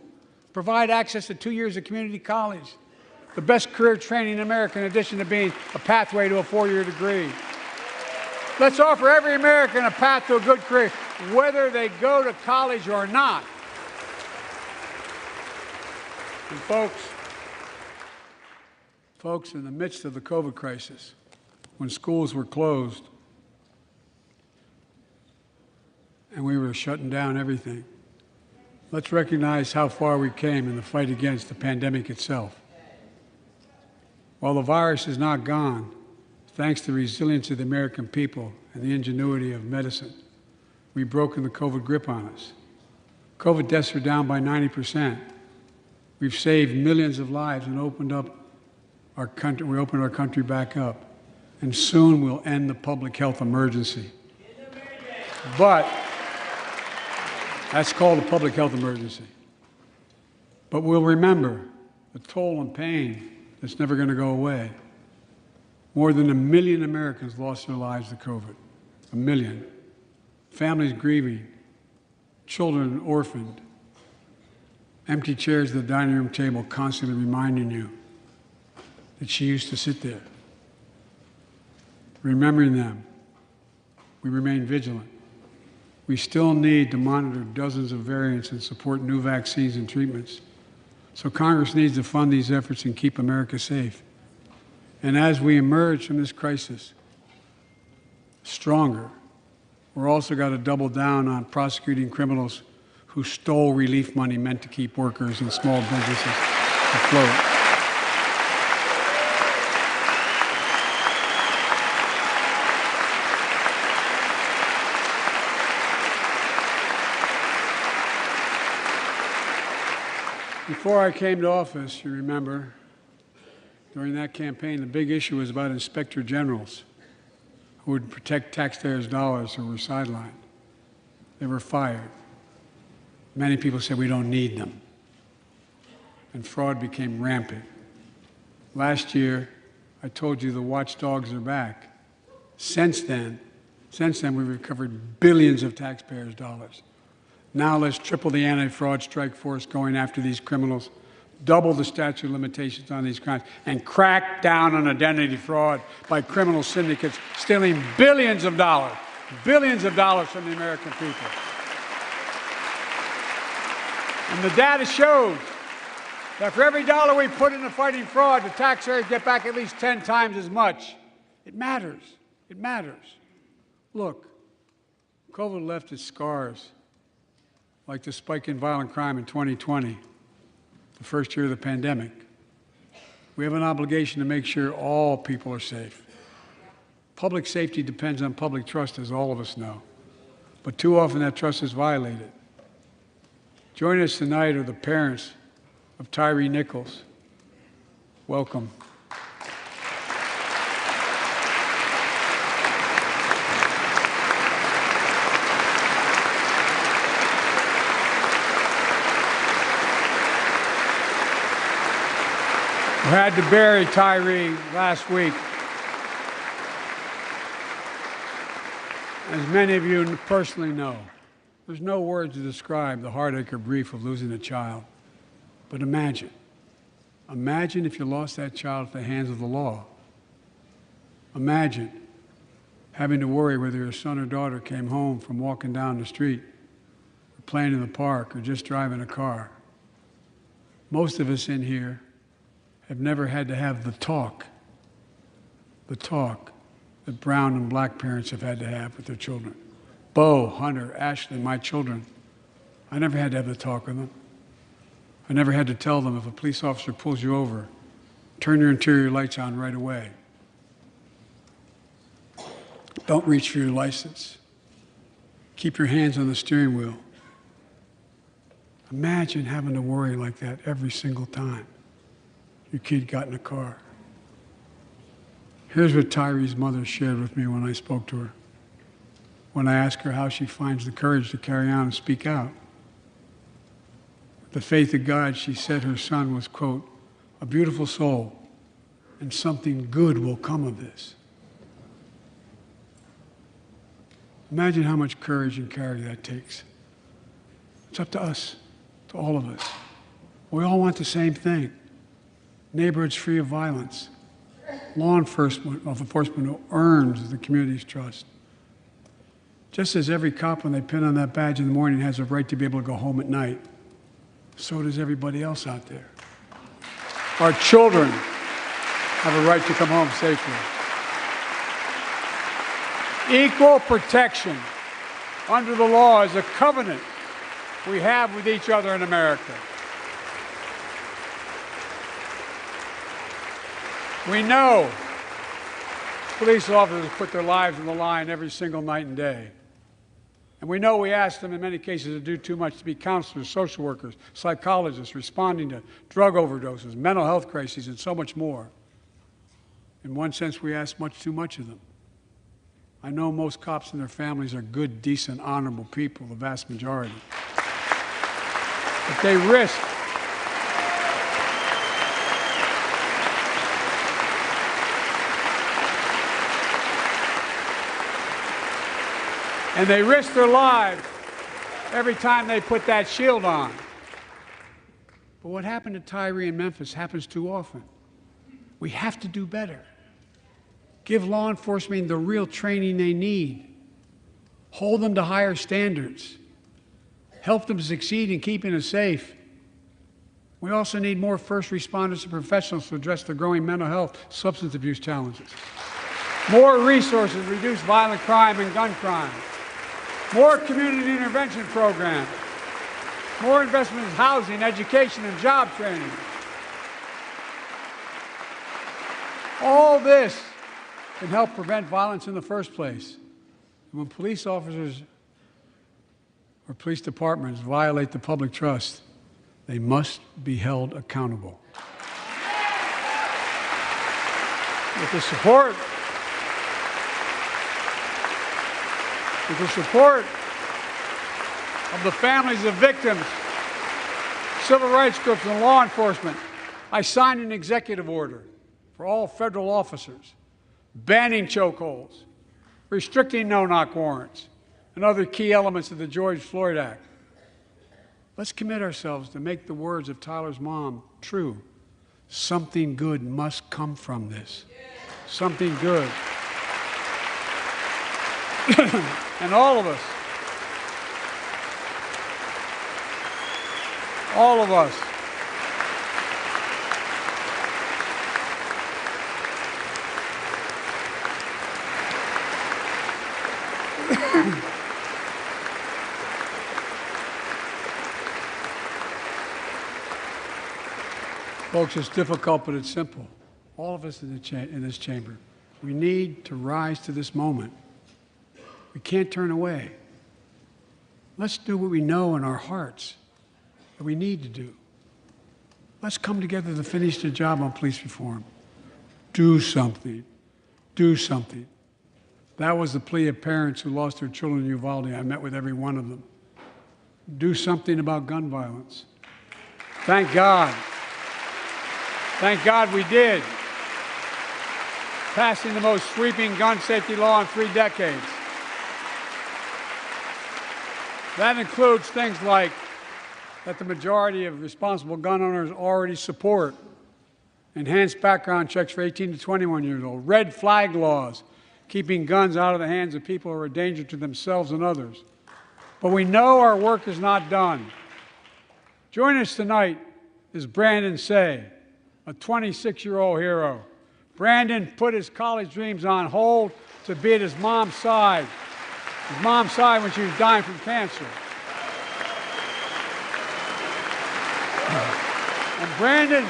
Provide access to 2 years of community college, the best career training in America in addition to being a pathway to a 4-year degree. Let's offer every American a path to a good career, whether they go to college or not. And folks, in the midst of the COVID crisis, when schools were closed and we were shutting down everything, let's recognize how far we came in the fight against the pandemic itself. While the virus is not gone, thanks to the resilience of the American people and the ingenuity of medicine, we've broken the COVID grip on us. COVID deaths are down by 90%. We've saved millions of lives and opened up our country. We opened our country back up. And soon we'll end the public health emergency. But that's called a public health emergency. But we'll remember the toll and pain that's never going to go away. More than 1 million Americans lost their lives to COVID. 1 million. Families grieving, children orphaned, empty chairs at the dining room table constantly reminding you that she used to sit there. Remembering them, we remain vigilant. We still need to monitor dozens of variants and support new vaccines and treatments. So Congress needs to fund these efforts and keep America safe. And as we emerge from this crisis, stronger. We're also got to double down on prosecuting criminals who stole relief money meant to keep workers and small businesses afloat. Before I came to office, you remember, during that campaign, the big issue was about inspector generals who would protect taxpayers' dollars who were sidelined. They were fired. Many people said we don't need them. And fraud became rampant. Last year, I told you the watchdogs are back. Since then, we've recovered billions of taxpayers' dollars. Now let's triple the anti-fraud strike force going after these criminals, double the statute of limitations on these crimes, and crack down on identity fraud by criminal syndicates stealing billions of dollars from the American people. And the data shows that for every dollar we put into fighting fraud, the taxpayers get back at least 10 times as much. It matters. It matters. Look, COVID left its scars, like the spike in violent crime in 2020, the first year of the pandemic. We have an obligation to make sure all people are safe. Public safety depends on public trust, as all of us know. But too often that trust is violated. Joining us tonight are the parents of Tyre Nichols. Welcome. We had to bury Tyre last week. As many of you personally know, there's no words to describe the heartache or grief of losing a child. But imagine if you lost that child at the hands of the law. Imagine having to worry whether your son or daughter came home from walking down the street, or playing in the park, or just driving a car. Most of us in here have never had to have the talk that brown and black parents have had to have with their children. Bo, Hunter, Ashley, my children, I never had to have the talk with them. I never had to tell them if a police officer pulls you over, turn your interior lights on right away. Don't reach for your license. Keep your hands on the steering wheel. Imagine having to worry like that every single time your kid got in a car. Here's what Tyre's mother shared with me when I spoke to her. When I asked her how she finds the courage to carry on and speak out. With the faith of God, she said her son was, quote, a beautiful soul, and something good will come of this. Imagine how much courage and character that takes. It's up to us, to all of us. We all want the same thing. Neighborhoods free of violence. Law enforcement who earns the community's trust. Just as every cop, when they pin on that badge in the morning, has a right to be able to go home at night, so does everybody else out there. Our children have a right to come home safely. Equal protection under the law is a covenant we have with each other in America. We know police officers put their lives on the line every single night and day. And we know we ask them in many cases to do too much, to be counselors, social workers, psychologists, responding to drug overdoses, mental health crises, and so much more. In one sense, we ask much too much of them. I know most cops and their families are good, decent, honorable people, the vast majority. But they risk their lives every time they put that shield on. But what happened to Tyre in Memphis happens too often. We have to do better. Give law enforcement the real training they need. Hold them to higher standards. Help them succeed in keeping us safe. We also need more first responders and professionals to address the growing mental health, substance abuse challenges. More resources to reduce violent crime and gun crime. More community intervention programs. More investment in housing, education, and job training. All this can help prevent violence in the first place. And when police officers or police departments violate the public trust, they must be held accountable. With the support of the families of victims, civil rights groups, and law enforcement, I signed an executive order for all federal officers, banning chokeholds, restricting no-knock warrants, and other key elements of the George Floyd Act. Let's commit ourselves to make the words of Tyler's mom true. Something good must come from this. Something good. And all of us, folks, it's difficult, but it's simple. All of us in this chamber, we need to rise to this moment. We can't turn away. Let's do what we know in our hearts that we need to do. Let's come together to finish the job on police reform. Do something. Do something. That was the plea of parents who lost their children in Uvalde. I met with every one of them. Do something about gun violence. Thank God. Thank God we did. Passing the most sweeping gun safety law in 3 decades. That includes things like that the majority of responsible gun owners already support, enhanced background checks for 18 to 21 years old, red flag laws, keeping guns out of the hands of people who are a danger to themselves and others. But we know our work is not done. Joining us tonight is Brandon Say, a 26-year-old hero. Brandon put his college dreams on hold to be at his mom's side when she was dying from cancer. And Brandon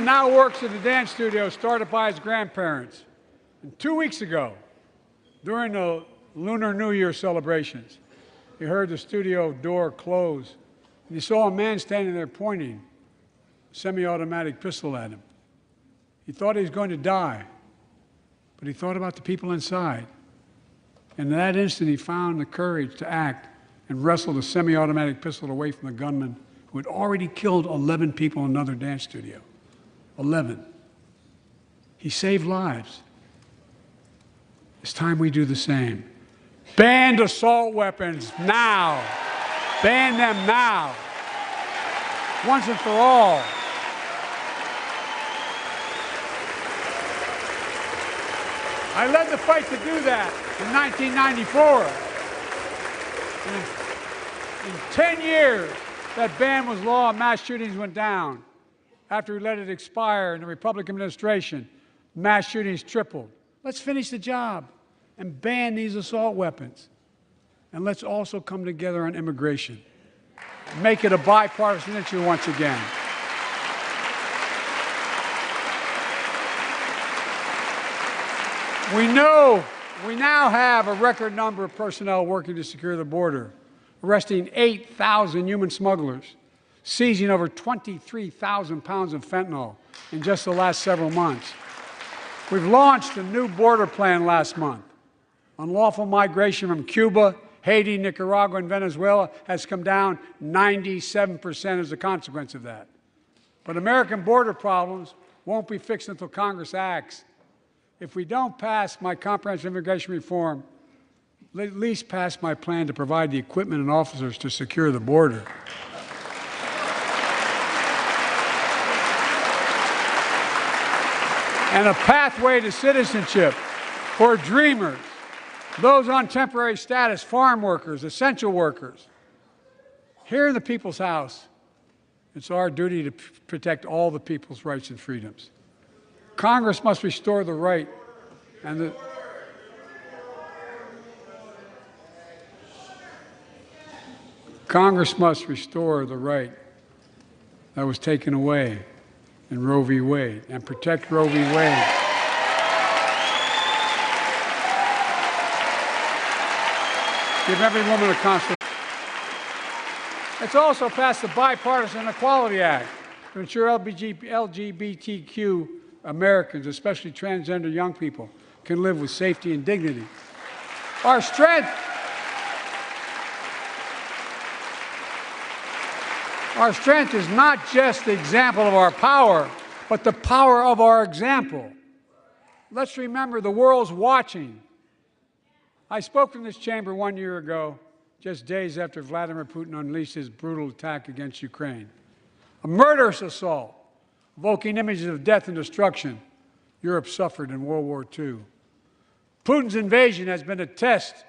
now works at a dance studio started by his grandparents. And 2 weeks ago, during the Lunar New Year celebrations, he heard the studio door close, and he saw a man standing there pointing a semi-automatic pistol at him. He thought he was going to die, but he thought about the people inside. And in that instant, he found the courage to act and wrestled a semi-automatic pistol away from the gunman who had already killed 11 people in another dance studio. 11. He saved lives. It's time we do the same. Ban assault weapons now. Ban them now. Once and for all. I led the fight to do that in 1994. In 10 years, that ban was law and mass shootings went down. After we let it expire in the Republican administration, mass shootings tripled. Let's finish the job and ban these assault weapons. And let's also come together on immigration. Make it a bipartisan issue once again. We now have a record number of personnel working to secure the border, arresting 8,000 human smugglers, seizing over 23,000 pounds of fentanyl in just the last several months. We've launched a new border plan last month. Unlawful migration from Cuba, Haiti, Nicaragua, and Venezuela has come down 97% as a consequence of that. But American border problems won't be fixed until Congress acts. If we don't pass my comprehensive immigration reform, at least pass my plan to provide the equipment and officers to secure the border. And a pathway to citizenship for dreamers, those on temporary status, farm workers, essential workers. Here in the People's House, It's our duty to protect all the people's rights and freedoms. Congress must restore the right and the Congress must restore the right that was taken away in Roe v. Wade and protect Roe v. Wade. Give every woman a constitution. It's also passed the Bipartisan Equality Act to ensure LGBTQ Americans, especially transgender young people, can live with safety and dignity. Our strength is not just the example of our power, but the power of our example. Let's remember the world's watching. I spoke in this chamber 1 year ago, just days after Vladimir Putin unleashed his brutal attack against Ukraine. A murderous assault, evoking images of death and destruction Europe suffered in World War II. Putin's invasion has been a test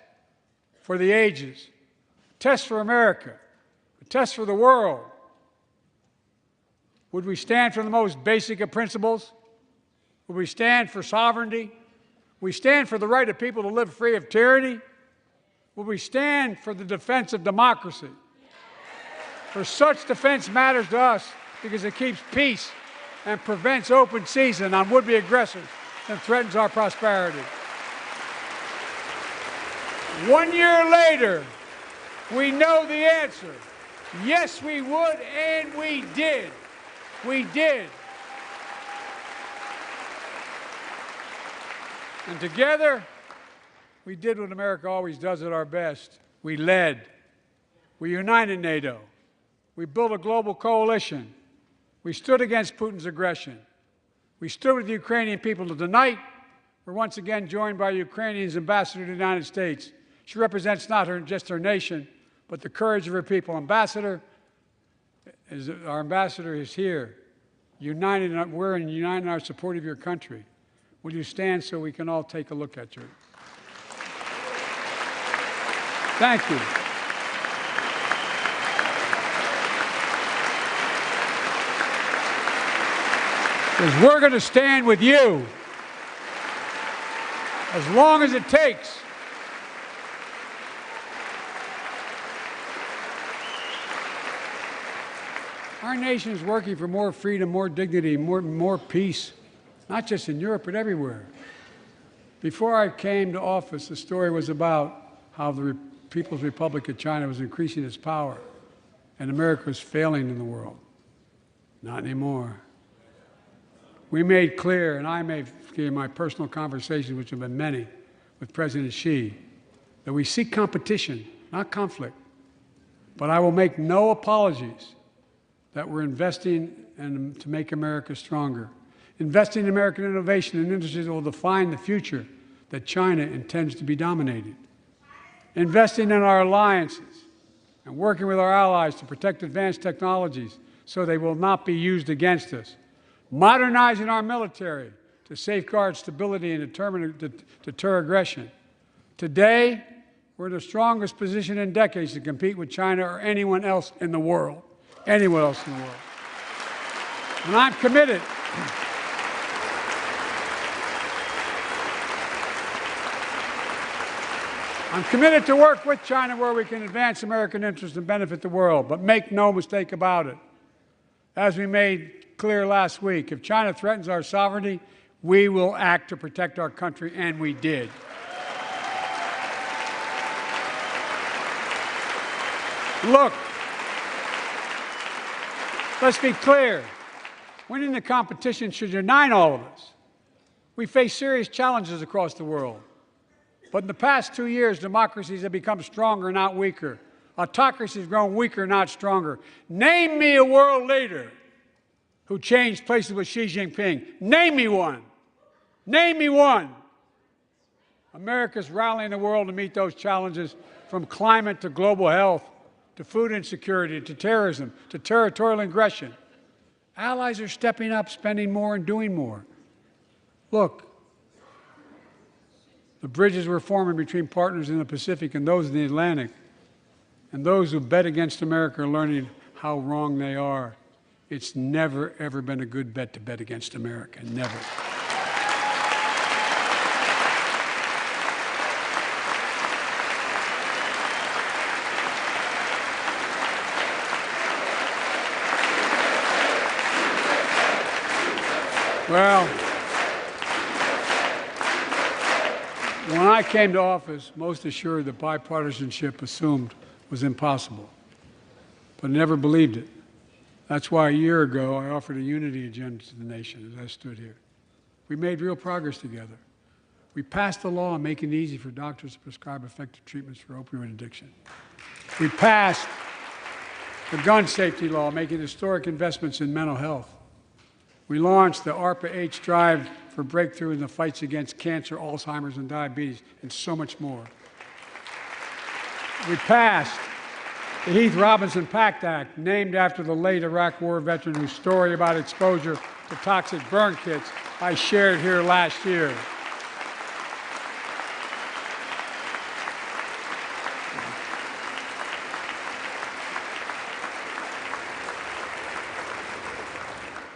for the ages, a test for America, a test for the world. Would we stand for the most basic of principles? Would we stand for sovereignty? Would we stand for the right of people to live free of tyranny? Would we stand for the defense of democracy? For such defense matters to us because it keeps peace and prevents open season on would-be aggressors and threatens our prosperity. 1 year later, we know the answer. Yes, we would, and we did. We did. And together, we did what America always does at our best. We led. We united NATO. We built a global coalition. We stood against Putin's aggression. We stood with the Ukrainian people. Tonight, we're once again joined by Ukrainian's ambassador to the United States. She represents not just her nation, but the courage of her people. Our ambassador is here, we're united in our support of your country. Will you stand so we can all take a look at you? Thank you. Because we're going to stand with you as long as it takes. Our nation is working for more freedom, more dignity, more peace, not just in Europe, but everywhere. Before I came to office, the story was about how the People's Republic of China was increasing its power and America was failing in the world. Not anymore. We made clear, and I made clear in my personal conversations, which have been many, with President Xi, that we seek competition, not conflict. But I will make no apologies that we're investing to make America stronger. Investing in American innovation and industries that will define the future that China intends to be dominated. Investing in our alliances and working with our allies to protect advanced technologies so they will not be used against us. Modernizing our military to safeguard stability and deter aggression. Today, we're in the strongest position in decades to compete with China or anyone else in the world. Anyone else in the world. And I'm committed. I'm committed to work with China where we can advance American interests and benefit the world. But make no mistake about it. As we made clear last week, if China threatens our sovereignty, we will act to protect our country, and we did. Look, let's be clear. Winning the competition should unite all of us. We face serious challenges across the world. But in the past 2 years, democracies have become stronger, not weaker. Autocracies have grown weaker, not stronger. Name me a world leader who changed places with Xi Jinping. Name me one. Name me one. America's rallying the world to meet those challenges, from climate to global health, to food insecurity, to terrorism, to territorial aggression. Allies are stepping up, spending more, and doing more. Look, the bridges we're forming between partners in the Pacific and those in the Atlantic, and those who bet against America are learning how wrong they are. It's never, ever been a good bet to bet against America. Never. Well, when I came to office, most assured that bipartisanship assumed was impossible, but I never believed it. That's why a year ago I offered a unity agenda to the nation as I stood here. We made real progress together. We passed a law making it easy for doctors to prescribe effective treatments for opioid addiction. We passed the gun safety law, making historic investments in mental health. We launched the ARPA-H drive for breakthrough in the fights against cancer, Alzheimer's, and diabetes, and so much more. We passed the Heath Robinson PACT Act, named after the late Iraq War veteran whose story about exposure to toxic burn kits I shared here last year.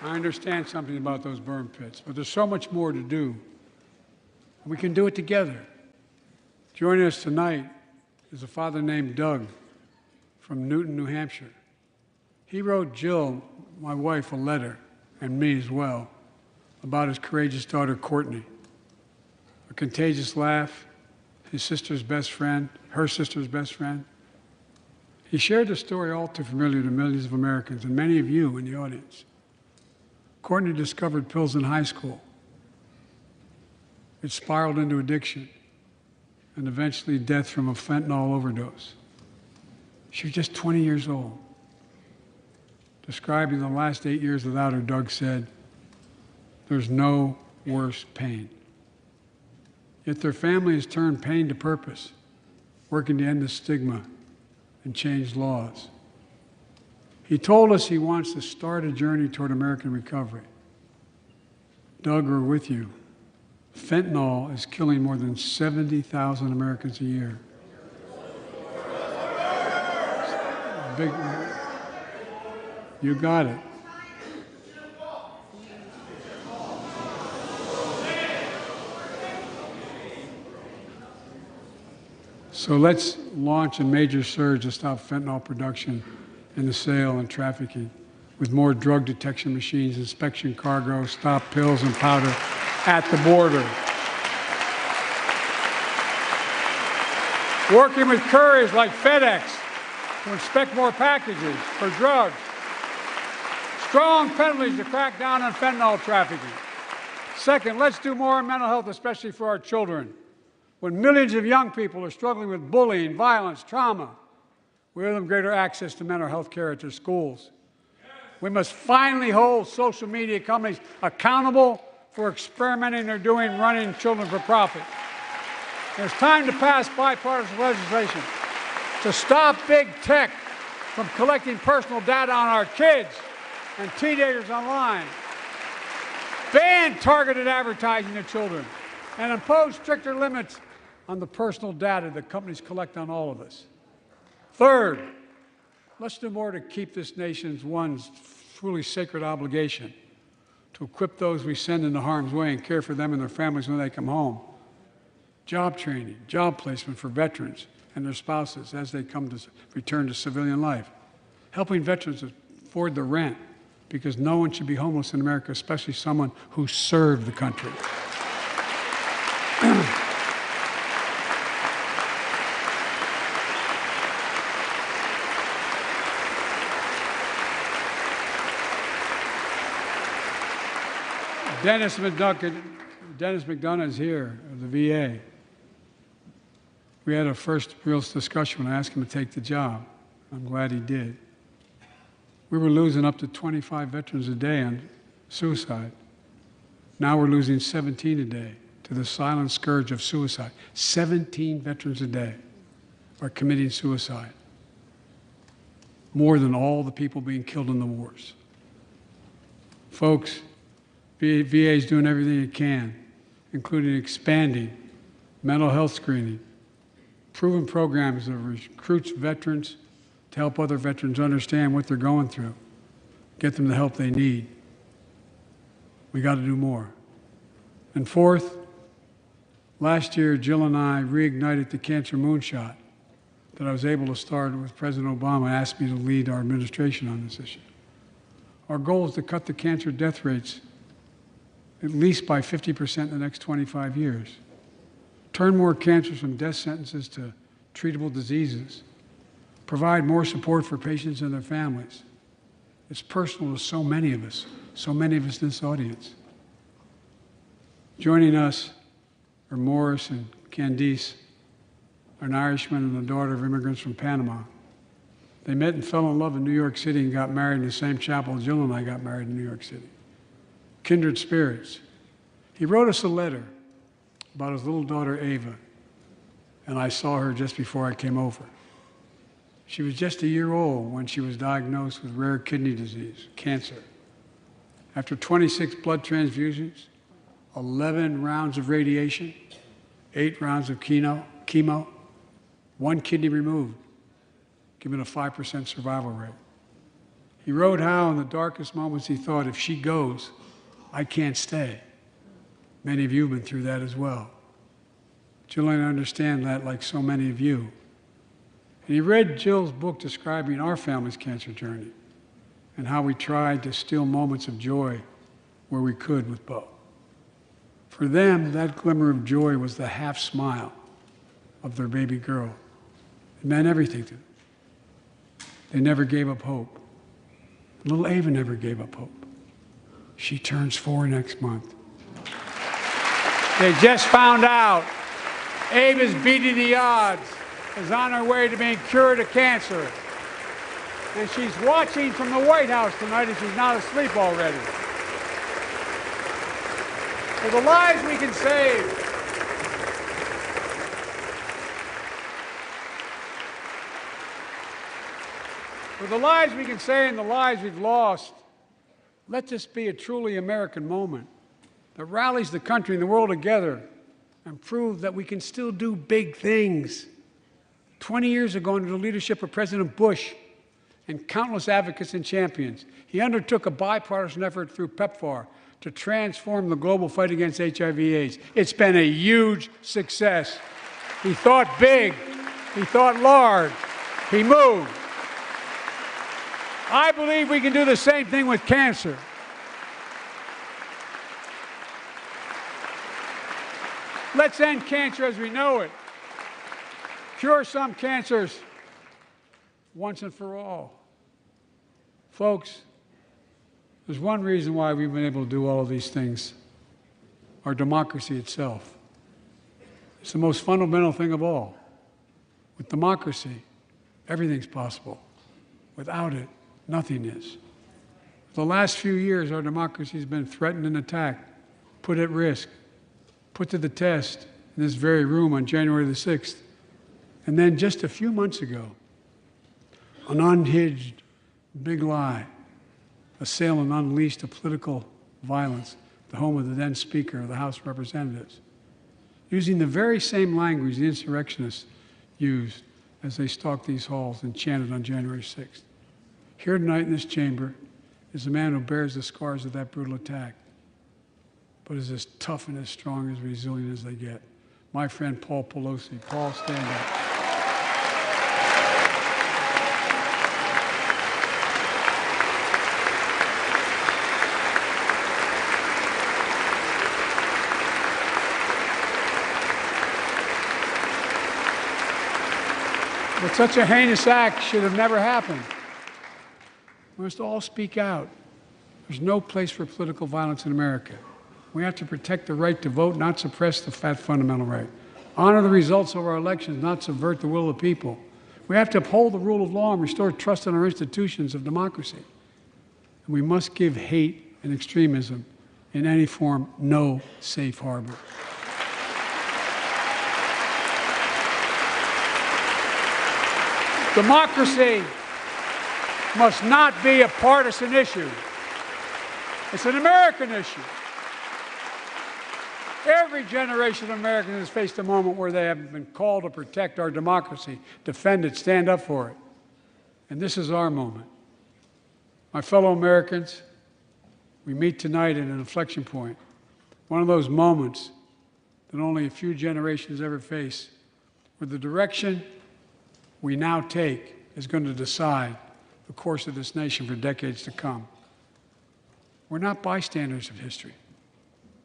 I understand something about those burn pits, but there's so much more to do. We can do it together. Joining us tonight is a father named Doug from Newton, New Hampshire. He wrote Jill, my wife, a letter, and me as well, about his courageous daughter, Courtney. A contagious laugh, his sister's best friend, her sister's best friend. He shared a story all too familiar to millions of Americans and many of you in the audience. Courtney discovered pills in high school. It spiraled into addiction and eventually death from a fentanyl overdose. She was just 20 years old. Describing the last 8 years without her, Doug said, "There's no worse pain." Yet their family has turned pain to purpose, working to end the stigma and change laws. He told us he wants to start a journey toward American recovery. Doug, we're with you. Fentanyl is killing more than 70,000 Americans a year. Big, you got it. So let's launch a major surge to stop fentanyl production and the sale and trafficking with more drug detection machines, inspection cargo, stop pills and powder at the border. Working with couriers like FedEx to inspect more packages for drugs. Strong penalties to crack down on fentanyl trafficking. Second, let's do more on mental health, especially for our children. When millions of young people are struggling with bullying, violence, trauma, we owe them greater access to mental health care at their schools. We must finally hold social media companies accountable for experimenting they're doing running children for profit. It's time to pass bipartisan legislation to stop big tech from collecting personal data on our kids and teenagers online, ban targeted advertising to children, and impose stricter limits on the personal data that companies collect on all of us. Third, let's do more to keep this nation's one truly sacred obligation to equip those we send into harm's way and care for them and their families when they come home. Job training, job placement for veterans and their spouses as they come to return to civilian life. Helping veterans afford the rent, because no one should be homeless in America, especially someone who served the country. Dennis McDonough is here of the VA. We had our first real discussion when I asked him to take the job. I'm glad he did. We were losing up to 25 veterans a day on suicide. Now we're losing 17 a day to the silent scourge of suicide. 17 veterans a day are committing suicide. More than all the people being killed in the wars. Folks, VA is doing everything it can, including expanding mental health screening, proven programs that recruits veterans to help other veterans understand what they're going through, get them the help they need. We got to do more. And fourth, last year, Jill and I reignited the cancer moonshot that I was able to start with President Obama asked me to lead our administration on this issue. Our goal is to cut the cancer death rates at least by 50% in the next 25 years. Turn more cancers from death sentences to treatable diseases. Provide more support for patients and their families. It's personal to so many of us in this audience. Joining us are Morris and Candice, an Irishman and the daughter of immigrants from Panama. They met and fell in love in New York City and got married in the same chapel Jill and I got married in New York City. Kindred spirits. He wrote us a letter about his little daughter, Ava, and I saw her just before I came over. She was just a year old when she was diagnosed with rare kidney disease, cancer. After 26 blood transfusions, 11 rounds of radiation, 8 rounds of chemo, 1 kidney removed, given a 5% survival rate. He wrote how in the darkest moments he thought, if she goes, I can't stay. Many of you have been through that as well. Jill and I understand that like so many of you. And he read Jill's book describing our family's cancer journey and how we tried to steal moments of joy where we could with Bo. For them, that glimmer of joy was the half smile of their baby girl. It meant everything to them. They never gave up hope. Little Ava never gave up hope. She turns 4 next month. They just found out Ava's beating the odds, is on her way to being cured of cancer. And she's watching from the White House tonight and she's not asleep already. For the lives we can save, for the lives we can save and the lives we've lost, let this be a truly American moment that rallies the country and the world together and proves that we can still do big things. 20 years ago, under the leadership of President Bush and countless advocates and champions, he undertook a bipartisan effort through PEPFAR to transform the global fight against HIV/AIDS. It's been a huge success. He thought big. He thought large. He moved. I believe we can do the same thing with cancer. Let's end cancer as we know it. Cure some cancers once and for all. Folks, there's one reason why we've been able to do all of these things. Our democracy itself. It's the most fundamental thing of all. With democracy, everything's possible. Without it, nothing is. For the last few years, our democracy has been threatened and attacked, put at risk, put to the test in this very room on January the 6th. And then just a few months ago, an unhinged big lie, assailant unleashed a political violence, the home of the then Speaker of the House of Representatives, using the very same language the insurrectionists used as they stalked these halls and chanted on January 6th. Here tonight in this chamber is a man who bears the scars of that brutal attack, but is as tough and as strong, as resilient as they get. My friend Paul Pelosi. Paul, stand up. But such a heinous act should have never happened. We must all speak out. There's no place for political violence in America. We have to protect the right to vote, not suppress the fundamental right. Honor the results of our elections, not subvert the will of the people. We have to uphold the rule of law and restore trust in our institutions of democracy. And we must give hate and extremism in any form no safe harbor. Democracy must not be a partisan issue. It's an American issue. Every generation of Americans has faced a moment where they have been called to protect our democracy, defend it, stand up for it. And this is our moment. My fellow Americans, we meet tonight at an inflection point, one of those moments that only a few generations ever face, where the direction we now take is going to decide the course of this nation for decades to come. We're not bystanders of history.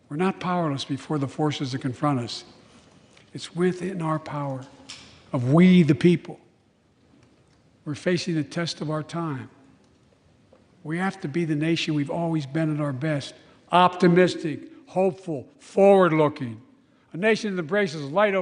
We're not powerless before the forces that confront us. It's within our power of we, the people. We're facing the test of our time. We have to be the nation we've always been at our best, optimistic, hopeful, forward-looking, a nation that embraces light over